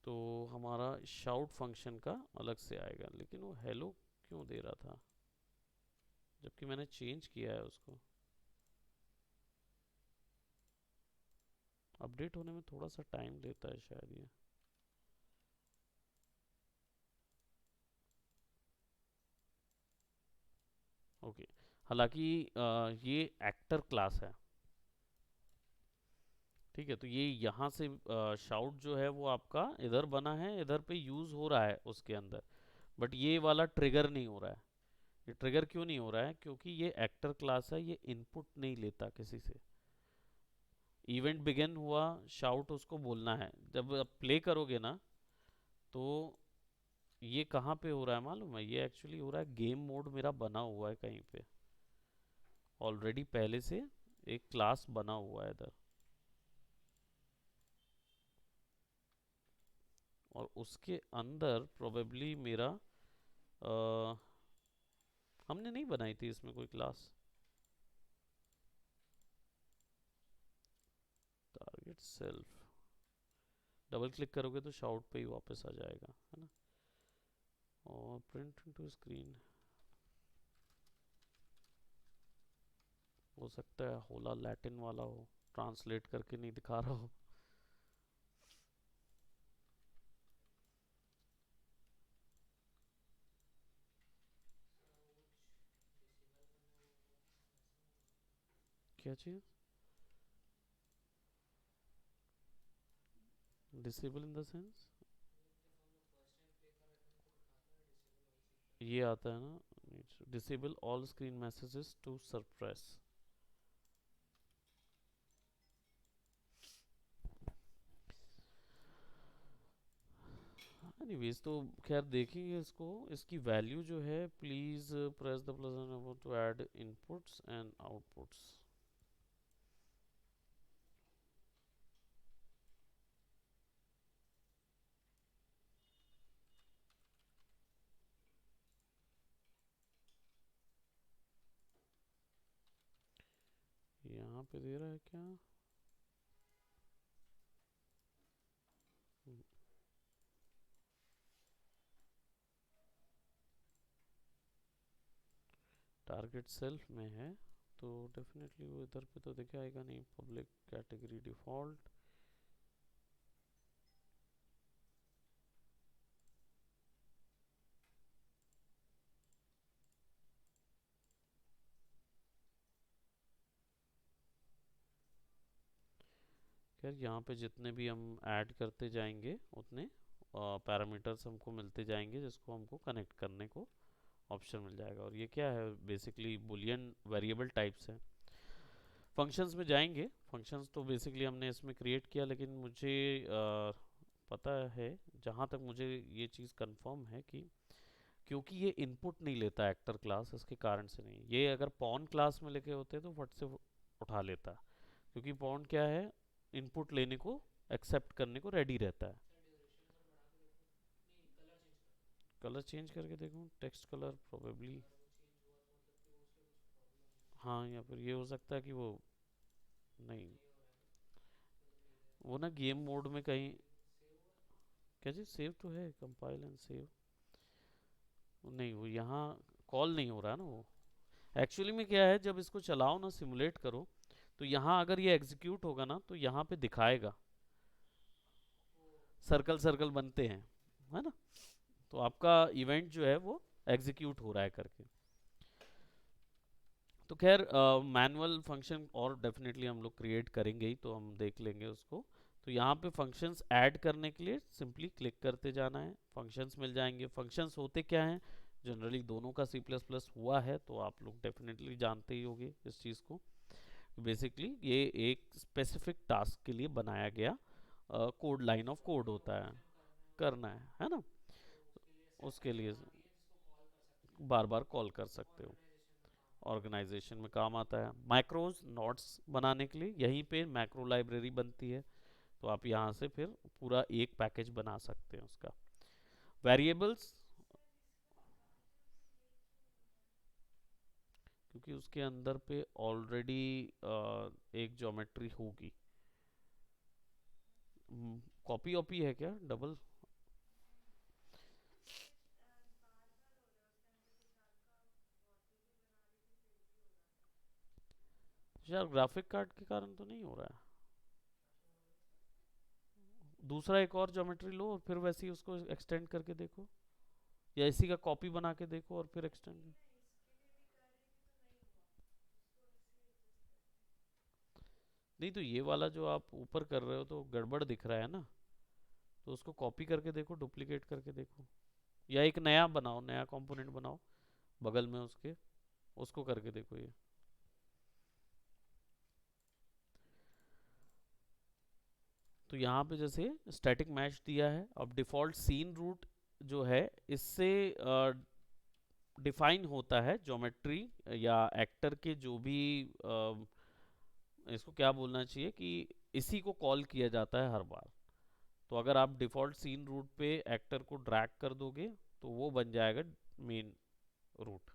तो हमारा शाउट फंक्शन का अलग से आएगा, लेकिन वो हेलो क्यों दे रहा था जबकि मैंने चेंज किया है उसको। अपडेट होने में थोड़ा सा टाइम लेता है शायद ये। ओके, हालांकि ये एक्टर क्लास है, ठीक है। तो ये यहाँ से शाउट जो है वो आपका इधर बना है, इधर पे यूज़ हो रहा है उसके अंदर, बट ये वाला ट्रिगर नहीं हो रहा है। ये ट्रिगर क्यों नहीं हो रहा है, क्योंकि ये एक्टर क्लास है, ये इनपुट नहीं लेता किसी से। इवेंट बिगिन हुआ, शाउट उसको बोलना है। जब आप प्ले करोगे ना, तो ये कहाँ पे हो रहा है मालूम है? ये एक्चुअली हो रहा है गेम मोड मेरा बना हुआ है कहीं पे, ऑलरेडी पहले से एक क्लास बना हुआ है इधर, और उसके अंदर प्रोबेबली मेरा हमने नहीं बनाई थी इसमें कोई class. Target self, double click करोगे तो शाउट पे ही वापस आ जाएगा, है ना। और प्रिंट टू स्क्रीन, हो सकता है होला लैटिन वाला हो, ट्रांसलेट करके नहीं दिखा रहा हो। क्या चीज? डिसेबल इन द सेंस, ये आता है ना, disable all screen messages to suppress. Anyways तो खैर देखेंगे इसको। इसकी वैल्यू जो है, please press the plus to add inputs and outputs. यहाँ पे दे रहा है क्या? टारगेट सेल्फ में है, तो डेफिनेटली वो इधर पे तो दिखे आएगा नहीं। पब्लिक कैटेगरी डिफॉल्ट, खैर यहाँ पे जितने भी हम ऐड करते जाएंगे उतने पैरामीटर्स हमको मिलते जाएंगे, जिसको हमको कनेक्ट करने को ऑप्शन मिल जाएगा। और ये क्या है? बेसिकली बुलियन वेरिएबल टाइप्स है। फंक्शंस में जाएंगे, फंक्शंस तो बेसिकली हमने इसमें क्रिएट किया, लेकिन मुझे पता है, जहाँ तक मुझे ये चीज़ कंफर्म है कि क्योंकि ये इनपुट नहीं लेता एक्टर क्लास, इसके कारण से नहीं। ये अगर पॉन क्लास में लेके होते तो फट से उठा लेता, क्योंकि पॉन क्या है, इनपुट लेने को, एक्सेप्ट करने को रेडी रहता है। कलर चेंज करके देखूँ, टेक्स्ट कलर प्रोबेबली, हाँ, या फिर ये हो सकता है कि वो नहीं, वो ना गेम मोड में कहीं, क्या चीज़ सेव तो है, कंपाइल एंड सेव, नहीं वो यहाँ कॉल नहीं हो रहा है ना वो। एक्चुअली में क्या है, जब इसको चलाओ ना, सिमुलेट करो, तो यहाँ अगर ये एग्जीक्यूट होगा ना, तो यहाँ पे दिखाएगा सर्कल सर्कल बनते हैं, है ना। तो आपका इवेंट जो है वो एग्जीक्यूट हो रहा है करके। तो खैर मैनुअल फंक्शन और डेफिनेटली हम लोग क्रिएट करेंगे ही, तो हम देख लेंगे उसको। तो यहाँ पे फंक्शंस ऐड करने के लिए सिंपली क्लिक करते जाना है, फंक्शंस मिल जाएंगे। फंक्शंस होते क्या हैं? जनरली दोनों का सी प्लस प्लस हुआ है तो आप लोग डेफिनेटली जानते ही होंगे इस चीज़ को। बेसिकली ये एक स्पेसिफिक टास्क के लिए बनाया गया कोड, लाइन ऑफ कोड होता है, करना है ना। उसके लिए बार बार कॉल कर सकते हो, ऑर्गेनाइजेशन में काम आता है। मैक्रोज नोट्स बनाने के लिए यहीं पे मैक्रो लाइब्रेरी बनती है, तो आप यहाँ से फिर पूरा एक पैकेज बना सकते हैं उसका। वेरिएबल्स, क्योंकि उसके अंदर पे ऑलरेडी एक ज्योमेट्री होगी। कॉपी ऑपी है क्या डबल? यार ग्राफिक कार्ड के कारण तो नहीं हो रहा है। दूसरा एक और ज्योमेट्री लो और फिर वैसे ही उसको एक्सटेंड करके देखो, या इसी का कॉपी बना के देखो और फिर एक्सटेंड। नहीं तो ये वाला जो आप ऊपर कर रहे हो तो गड़बड़ दिख रहा है ना, तो उसको कॉपी करके देखो, डुप्लीकेट करके देखो, या एक नया बनाओ, नया कंपोनेंट बनाओ बगल में उसके, उसको करके देखो ये। तो यहाँ पे जैसे स्टैटिक मैच दिया है, अब डिफ़ॉल्ट सीन रूट जो है इससे डिफाइन होता है ज्योमेट्री या एक्टर के जो भी इसको क्या बोलना चाहिए कि इसी को कॉल किया जाता है हर बार। तो अगर आप डिफ़ॉल्ट सीन रूट पे एक्टर को ड्रैग कर दोगे तो वो बन जाएगा मेन रूट।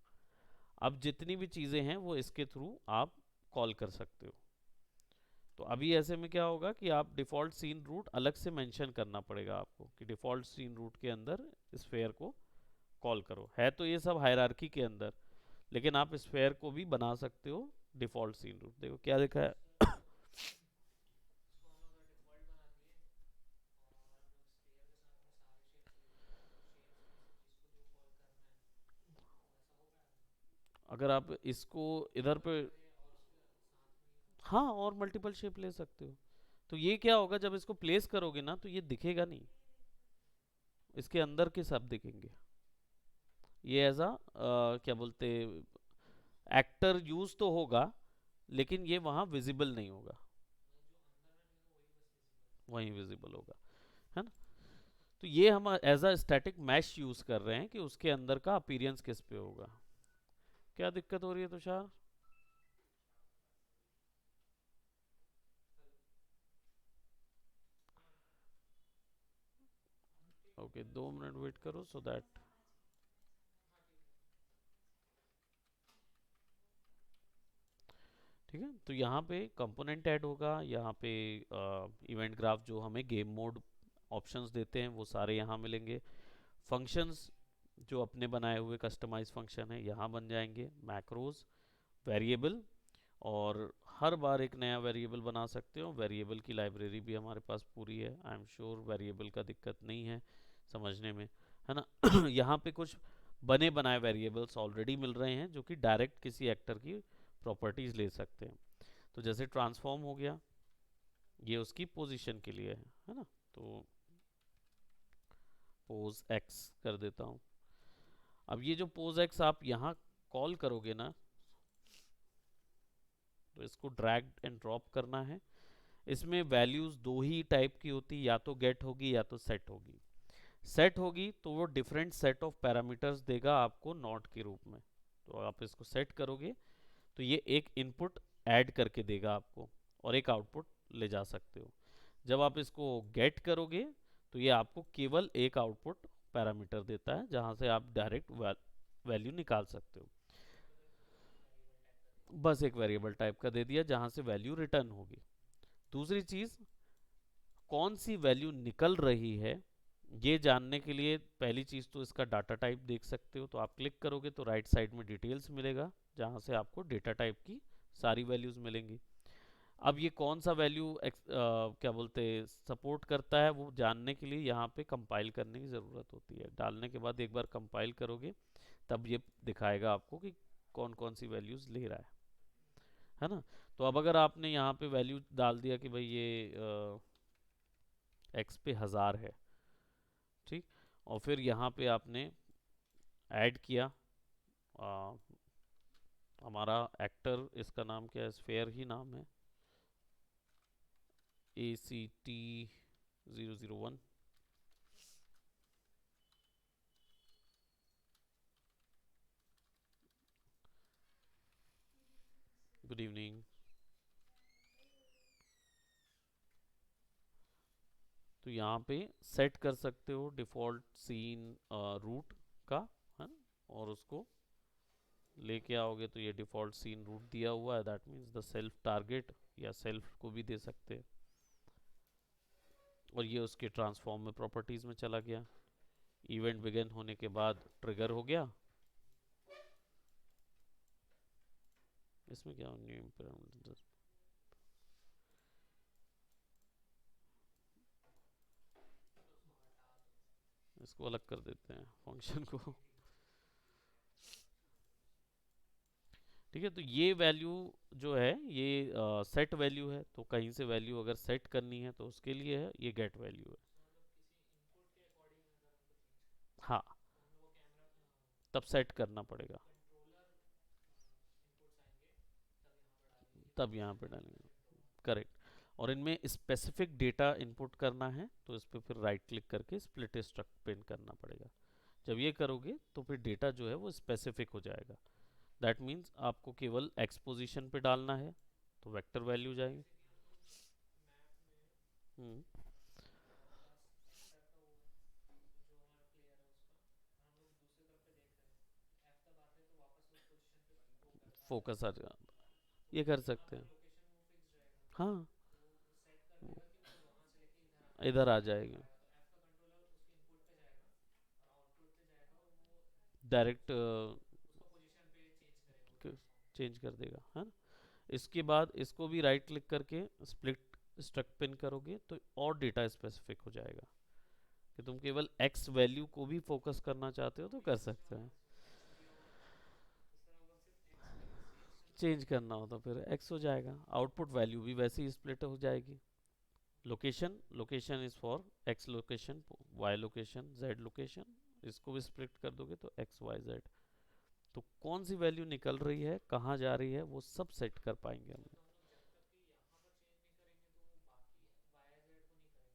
अब जितनी भी चीज़ें हैं वो इसके थ्रू आप कॉल कर सकते हो। तो अभी ऐसे में क्या होगा कि आप डिफ़ॉल्ट सीन रूट अलग से मेंशन करना पड़ेगा आपको कि डिफ़ॉल्ट सीन रूट के अंदर स्फेयर को कॉल करो। है तो ये सब हायरार्की के अंदर, लेकिन आप स्फेयर को भी बना सकते हो डिफ़ॉल्ट सीन रूट। देखो क्या लिखा है। अगर आप इसको इधर पे, हाँ, और मल्टीपल शेप ले सकते हो। तो ये क्या होगा, जब इसको प्लेस करोगे ना तो ये दिखेगा नहीं, इसके अंदर के सब दिखेंगे। ये एज अ क्या बोलते, एक्टर यूज तो होगा लेकिन ये वहां विजिबल नहीं होगा, वहीं विजिबल होगा, है ना। तो ये हम as a static mesh use कर रहे हैं कि उसके अंदर का अपीरियंस किस पे होगा। क्या दिक्कत हो रही है तुषार? ओके, 2 मिनट वेट करो सो दैट। ठीक है, तो यहाँ पे कंपोनेंट ऐड होगा, यहाँ पे इवेंट ग्राफ जो हमें गेम मोड ऑप्शंस देते हैं वो सारे यहाँ मिलेंगे। फंक्शंस जो अपने बनाए हुए कस्टमाइज फंक्शन है यहाँ बन जाएंगे। मैक्रोज, वेरिएबल, और हर बार एक नया वेरिएबल बना सकते हो। वेरिएबल की लाइब्रेरी भी हमारे पास पूरी है, आई एम श्योर वेरिएबल का दिक्कत नहीं है समझने में, है ना। यहाँ पे कुछ बने बनाए वेरिएबल्स ऑलरेडी मिल रहे हैं जो कि डायरेक्ट किसी एक्टर की प्रॉपर्टीज ले सकते हैं। तो जैसे ट्रांसफॉर्म हो गया, ये उसकी पोजीशन के लिए है ना। तो पोज एक्स कर देता हूँ। अब ये जो पोज एक्स आप यहाँ कॉल करोगे ना, तो इसको ड्रैग एंड ड्रॉप करना है। इसमें वैल्यूज दो ही टाइप की होती, या तो गेट होगी या तो सेट होगी। सेट होगी तो वो डिफरेंट सेट ऑफ पैरामीटर्स देगा आपको नॉट के रूप में। तो आप इसको सेट करोगे तो ये एक इनपुट ऐड करके देगा आपको और एक आउटपुट ले जा सकते हो। जब आप इसको गेट करोगे तो ये आपको केवल एक आउटपुट पैरामीटर देता है जहां से आप डायरेक्ट वैल्यू निकाल सकते हो। बस एक वेरिएबल टाइप का दे दिया जहां से वैल्यू रिटर्न होगी। दूसरी चीज, कौन सी वैल्यू निकल रही है ये जानने के लिए पहली चीज तो इसका डाटा टाइप देख सकते हो। तो आप क्लिक करोगे तो राइट साइड में डिटेल्स मिलेगा जहां से आपको डेटा टाइप की सारी वैल्यूज मिलेंगी। अब ये कौन सा वैल्यू क्या बोलते सपोर्ट करता है वो जानने के लिए यहाँ पे कंपाइल करने की ज़रूरत होती है। डालने के बाद एक बार कंपाइल करोगे तब ये दिखाएगा आपको कि कौन कौन सी वैल्यूज़ ले रहा है ना। तो अब अगर आपने यहाँ पे वैल्यू डाल दिया कि भाई ये एक्स पे 1000 है, ठीक, और फिर यहाँ पे आपने ऐड किया आ, हमारा एक्टर, इसका नाम क्या है, स्फेयर ही नाम है, ACT 001। Good evening. तो यहाँ पे सेट कर सकते हो डिफ़ॉल्ट सीन रूट का, है ना, और उसको लेके आओगे तो ये डिफ़ॉल्ट सीन रूट दिया हुआ है, that means the self target, या सेल्फ को भी दे सकते हैं। और ये उसके ट्रांसफॉर्म में प्रॉपर्टीज़ में चला गया। इवेंट बिगिन होने के बाद ट्रिगर हो गया। इसमें क्या न्यू, इसको अलग कर देते हैं फंक्शन को। ठीक है, तो ये वैल्यू जो है ये सेट वैल्यू है, तो कहीं से वैल्यू अगर सेट करनी है तो उसके लिए है, ये गेट वैल्यू है। हाँ, तब सेट करना पड़ेगा, तब यहाँ पे डालेंगे। करेक्ट। और इनमें स्पेसिफिक डेटा इनपुट करना है तो इस पर फिर राइट क्लिक करके स्प्लिट स्ट्रक्ट पिन करना पड़ेगा। जब ये करोगे तो फिर डेटा जो है वो स्पेसिफिक हो जाएगा। दैट मीन्स आपको केवल एक्स पोजीशन पे डालना है तो वेक्टर वैल्यू जाएंगे। हम्म। फोकस आ जाएगा, ये कर सकते हैं। हाँ, इधर आ जाएगी डायरेक्ट, चेंज कर देगा, है ना। इसके बाद इसको भी राइट क्लिक करके स्प्लिट स्ट्रक्ट पिन करोगे तो और डेटा स्पेसिफिक हो जाएगा कि तुम केवल एक्स वैल्यू को भी फोकस करना चाहते हो तो कर सकते हैं। चेंज करना हो तो फिर एक्स हो जाएगा, आउटपुट वैल्यू भी वैसे ही स्प्लिट हो जाएगी। Location, location is for X location, Y location, Z location, इसको भी स्प्लिट कर दोगे तो एक्स वाई जेड। तो कौन सी वैल्यू निकल रही है, कहाँ जा रही है, वो सब सेट कर पाएंगे हम।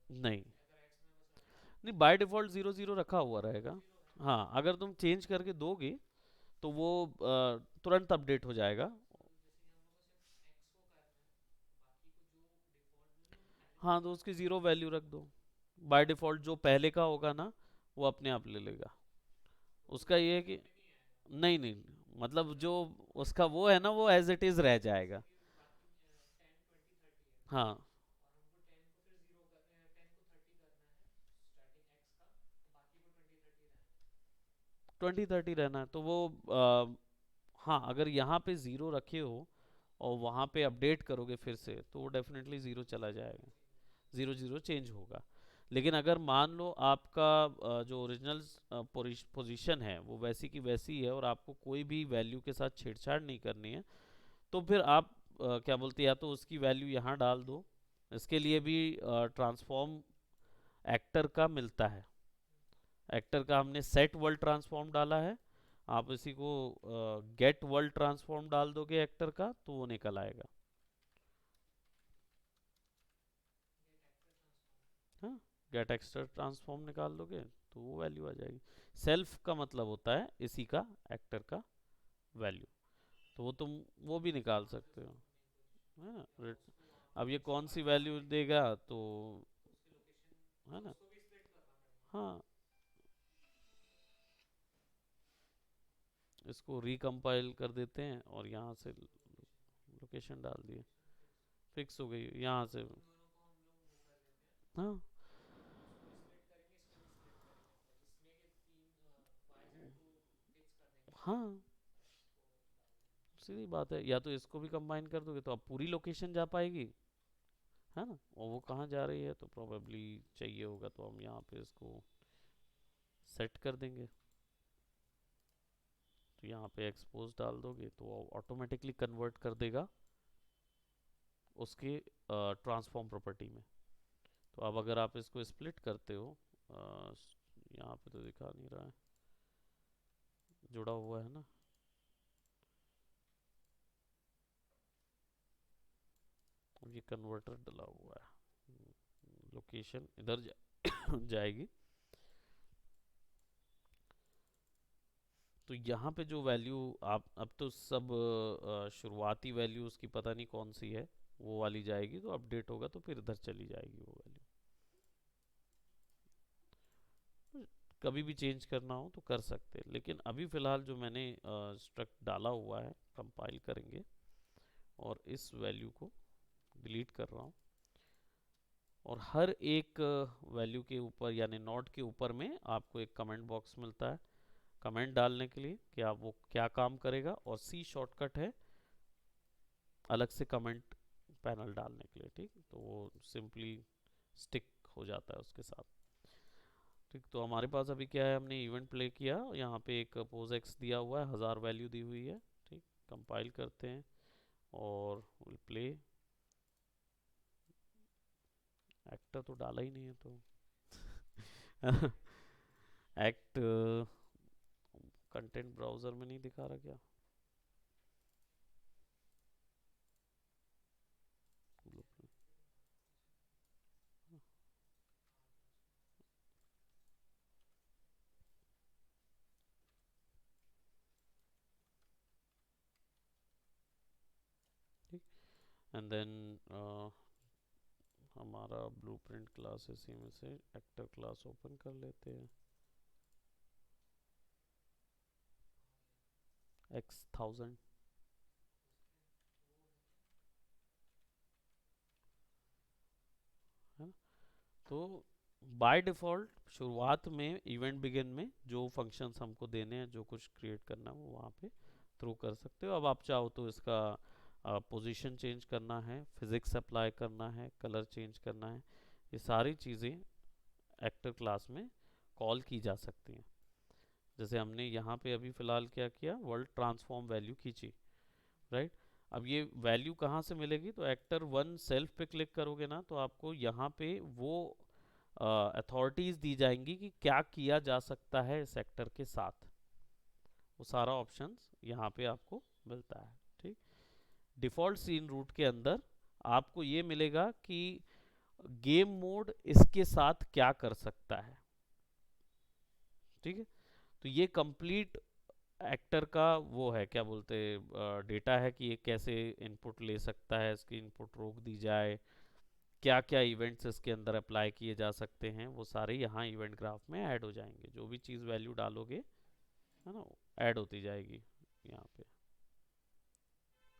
नहीं, नहीं, बाय डिफॉल्ट जीरो जीरो रखा हुआ रहेगा। हाँ, अगर तुम चेंज करके दोगे तो वो तुरंत अपडेट हो जाएगा। हाँ, तो उसकी जीरो वैल्यू रख दो। बाय डिफॉल्ट जो पहले का होगा ना वो अपने आप ले लेगा। उसका ये है कि नहीं, नहीं, मतलब जो उसका वो है ना वो एज इट इज रह जाएगा। हाँ, 2030 रहना है तो वो हाँ, अगर यहाँ पे ज़ीरो रखे हो और वहाँ पे अपडेट करोगे फिर से तो वो डेफिनेटली ज़ीरो चला जाएगा, ज़ीरो ज़ीरो चेंज होगा। लेकिन अगर मान लो आपका जो ओरिजिनल पोजीशन है वो वैसी की वैसी है और आपको कोई भी वैल्यू के साथ छेड़छाड़ नहीं करनी है तो फिर आप क्या बोलते हैं, या तो उसकी वैल्यू यहाँ डाल दो। इसके लिए भी ट्रांसफॉर्म एक्टर का मिलता है। एक्टर का हमने सेट वर्ल्ड ट्रांसफॉर्म डाला है, आप इसी को गेट वर्ल्ड ट्रांसफॉर्म डाल दोगे एक्टर का तो वो निकल आएगा। हाँ, गेट एक्टर ट्रांसफॉर्म निकाल दोगे तो वो वैल्यू आ जाएगी। सेल्फ का मतलब होता है इसी का, एक्टर का वैल्यू, तो वो तुम वो भी निकाल सकते हो, है ना। अब ये कौन सी वैल्यू देगा तो, है ना। हाँ, इसको रिकम्पाइल कर देते हैं और यहाँ से लोकेशन डाल दिए, फिक्स हो गई यहाँ से। हाँ, हाँ, सीधी बात है, या तो इसको भी कंबाइन कर दोगे तो अब पूरी लोकेशन जा पाएगी, है ना। और वो कहाँ जा रही है तो प्रोबेबली चाहिए होगा तो हम यहाँ पे इसको सेट कर देंगे। तो यहाँ पे एक्सपोज डाल दोगे तो ऑटोमेटिकली कन्वर्ट कर देगा उसके ट्रांसफॉर्म प्रॉपर्टी में। तो अब अगर आप इसको स्प्लिट करते हो, अ, यहाँ पे तो दिखा नहीं रहा है, जुड़ा हुआ है ना। अब ये कन्वर्टर डला हुआ है, लोकेशन इधर जाएगी। तो यहाँ पे जो वैल्यू आप अब तो सब शुरुआती वैल्यू उसकी पता नहीं कौन सी है वो वाली जाएगी, तो अपडेट होगा तो फिर इधर चली जाएगी वो वैल्यू। कभी भी चेंज करना हो तो कर सकते हैं, लेकिन अभी फ़िलहाल जो मैंने स्ट्रक्ट डाला हुआ है कंपाइल करेंगे और इस वैल्यू को डिलीट कर रहा हूँ। और हर एक वैल्यू के ऊपर यानी नोड के ऊपर में आपको एक कमेंट बॉक्स मिलता है कमेंट डालने के लिए कि आप वो क्या काम करेगा, और सी शॉर्टकट है अलग से कमेंट पैनल डालने के लिए, ठीक। तो वो सिंपली स्टिक हो जाता है उसके साथ, ठीक। तो हमारे पास अभी क्या है, हमने इवेंट प्ले किया, यहाँ पे एक पोज एक्स दिया हुआ है, 1000 वैल्यू दी हुई है, ठीक। कंपाइल करते हैं और विल प्ले। एक्टर तो डाला ही नहीं है तो एक्ट कंटेंट ब्राउजर में नहीं दिखा रहा क्या। एंड देन हमारा ब्लूप्रिंट क्लास इसी में से एक्टर क्लास ओपन कर लेते हैं, X1000, है ना। तो बाय डिफ़ॉल्ट शुरुआत में इवेंट बिगिन में जो फंक्शंस हमको देने हैं, जो कुछ क्रिएट करना है, वो वहाँ पे थ्रो कर सकते हो। अब आप चाहो तो इसका पोजीशन चेंज करना है, फिजिक्स अप्लाई करना है, कलर चेंज करना है, ये सारी चीज़ें एक्टर क्लास में कॉल की जा सकती हैं। जैसे हमने यहाँ पे अभी फ़िलहाल क्या किया, वर्ल्ड ट्रांसफॉर्म वैल्यू खींची, राइट। अब ये वैल्यू कहाँ से मिलेगी, तो एक्टर वन सेल्फ पे क्लिक करोगे ना, तो आपको यहाँ पे वो अथॉरिटीज़ दी जाएंगी कि क्या किया जा सकता है इस एक्टर के साथ, वो सारा ऑप्शंस यहाँ पे आपको मिलता है, ठीक। डिफ़ॉल्ट सीन रूट के अंदर आपको ये मिलेगा कि गेम मोड इसके साथ क्या कर सकता है, ठीक है। तो ये कंप्लीट एक्टर का वो है, क्या बोलते हैं, डेटा है कि ये कैसे इनपुट ले सकता है, इसकी इनपुट रोक दी जाए, क्या क्या इवेंट्स इसके अंदर अप्लाई किए जा सकते हैं, वो सारे यहाँ इवेंट ग्राफ में ऐड हो जाएंगे। जो भी चीज़ वैल्यू डालोगे, है ना, ऐड होती जाएगी यहाँ पे,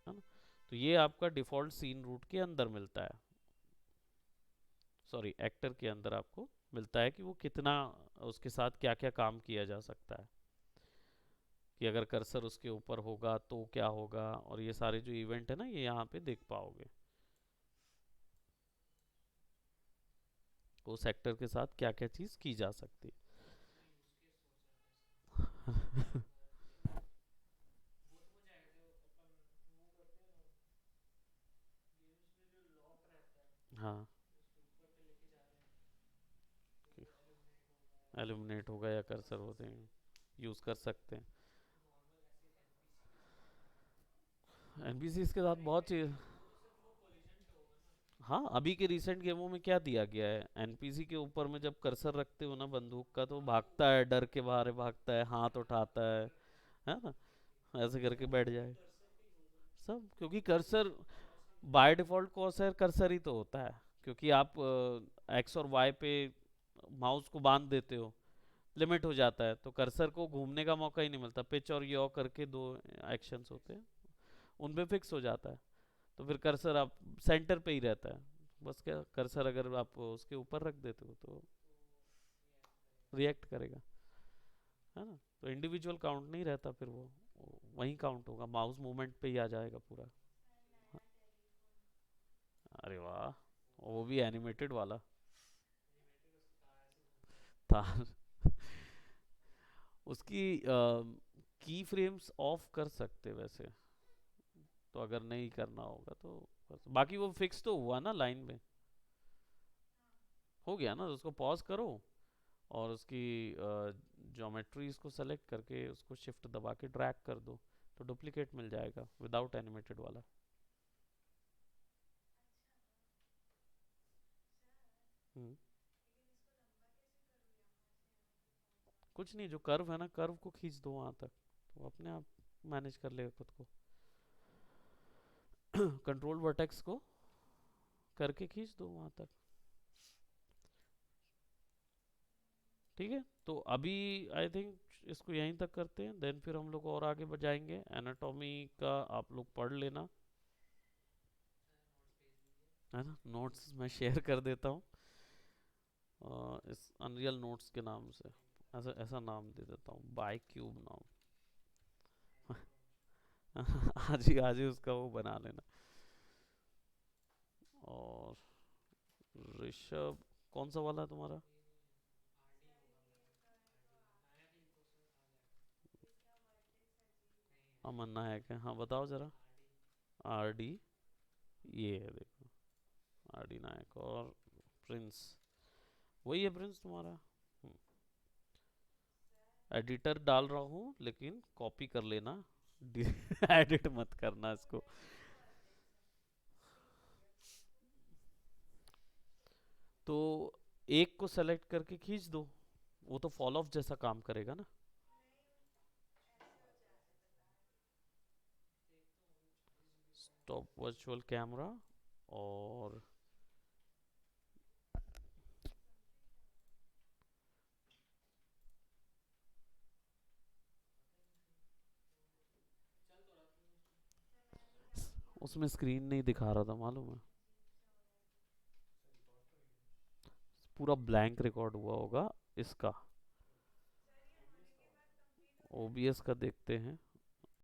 है ना। तो ये आपका डिफ़ॉल्ट सीन रूट के अंदर मिलता है, सॉरी एक्टर के अंदर आपको मिलता है कि वो कितना, उसके साथ क्या क्या काम किया जा सकता है, कि अगर कर्सर उसके ऊपर होगा तो क्या होगा, और ये सारे जो इवेंट है ना, ये यहाँ पे देख पाओगे, उस एक्टर के साथ क्या क्या चीज़ की जा सकती है। हाँ, एलिमिनेट होगा या कर्सर होते हैं, यूज़ कर सकते हैं। एनपीसी के साथ बहुत चीज़, हाँ, अभी के रिसेंट गेमों में क्या दिया गया है, एनपीसी के ऊपर में जब कर्सर रखते हो ना बंदूक का, तो भागता है, डर के बाहर भागता है, हाथ उठाता है ना, ऐसे करके बैठ जाए सब, क्योंकि cursor by default cursor cursor ही तो होता है, क्योंकि आप एक्स और वाई पे माउस को बांध देते हो, लिमिट हो जाता है, तो कर्सर को घूमने का मौका ही नहीं मिलता। पिच और यॉ करके दो एक्शंस होते हैं, उनपे फिक्स हो जाता है, तो फिर कर्सर आप सेंटर पे ही रहता है। बस क्या, कर्सर अगर आप उसके ऊपर रख देते हो तो रिएक्ट करेगा, है ना। तो इंडिविजुअल काउंट नहीं रहता, फिर वो वहीं काउंट होगा, माउस मूवमेंट पे ही आ जाएगा पूरा। अरे वाह, वो भी एनिमेटेड वाला था। उसकी की फ्रेम्स ऑफ कर सकते वैसे, तो अगर नहीं करना होगा तो बस, बाकी वो फिक्स तो हुआ ना लाइन में, हो गया ना, तो उसको पॉज करो और उसकी ज्योमेट्रीज को सेलेक्ट करके उसको शिफ्ट दबा के ड्रैग कर दो, तो डुप्लीकेट मिल जाएगा विदाउट एनिमेटेड वाला। हम्म, कुछ नहीं, जो कर्व है ना, कर्व को खींच दो वहां तक, तो अपने आप मैनेज कर लेगा खुद को। कंट्रोल वर्टेक्स को करके खींच दो वहां तक, ठीक है। तो अभी आई थिंक इसको यहीं तक करते हैं, देन फिर हम लोग और आगे बढ़ाएंगे। एनाटॉमी का आप लोग पढ़ लेना, है ना, नोट्स मैं शेयर कर देता हूँ इस अनरियल नोट्स के नाम से, ऐसा ऐसा नाम दे देता हूँ, बाय क्यूब नाम। आज ही उसका वो बना लेना। और ऋषभ, कौन सा वाला है तुम्हारा? अमन नायक है, हाँ बताओ जरा। आर डी, ये है देखो, आर डी नायक। और प्रिंस, वही है प्रिंस तुम्हारा। एडिटर डाल रहा हूँ, लेकिन कॉपी कर लेना, एडिट मत करना इसको। तो एक को सेलेक्ट करके खींच दो, वो तो फॉल ऑफ जैसा काम करेगा ना। टॉप वर्चुअल कैमरा और उसमें स्क्रीन नहीं दिखा रहा था मालूम है, पूरा ब्लैंक रिकॉर्ड हुआ होगा इसका। ओबीएस का देखते हैं।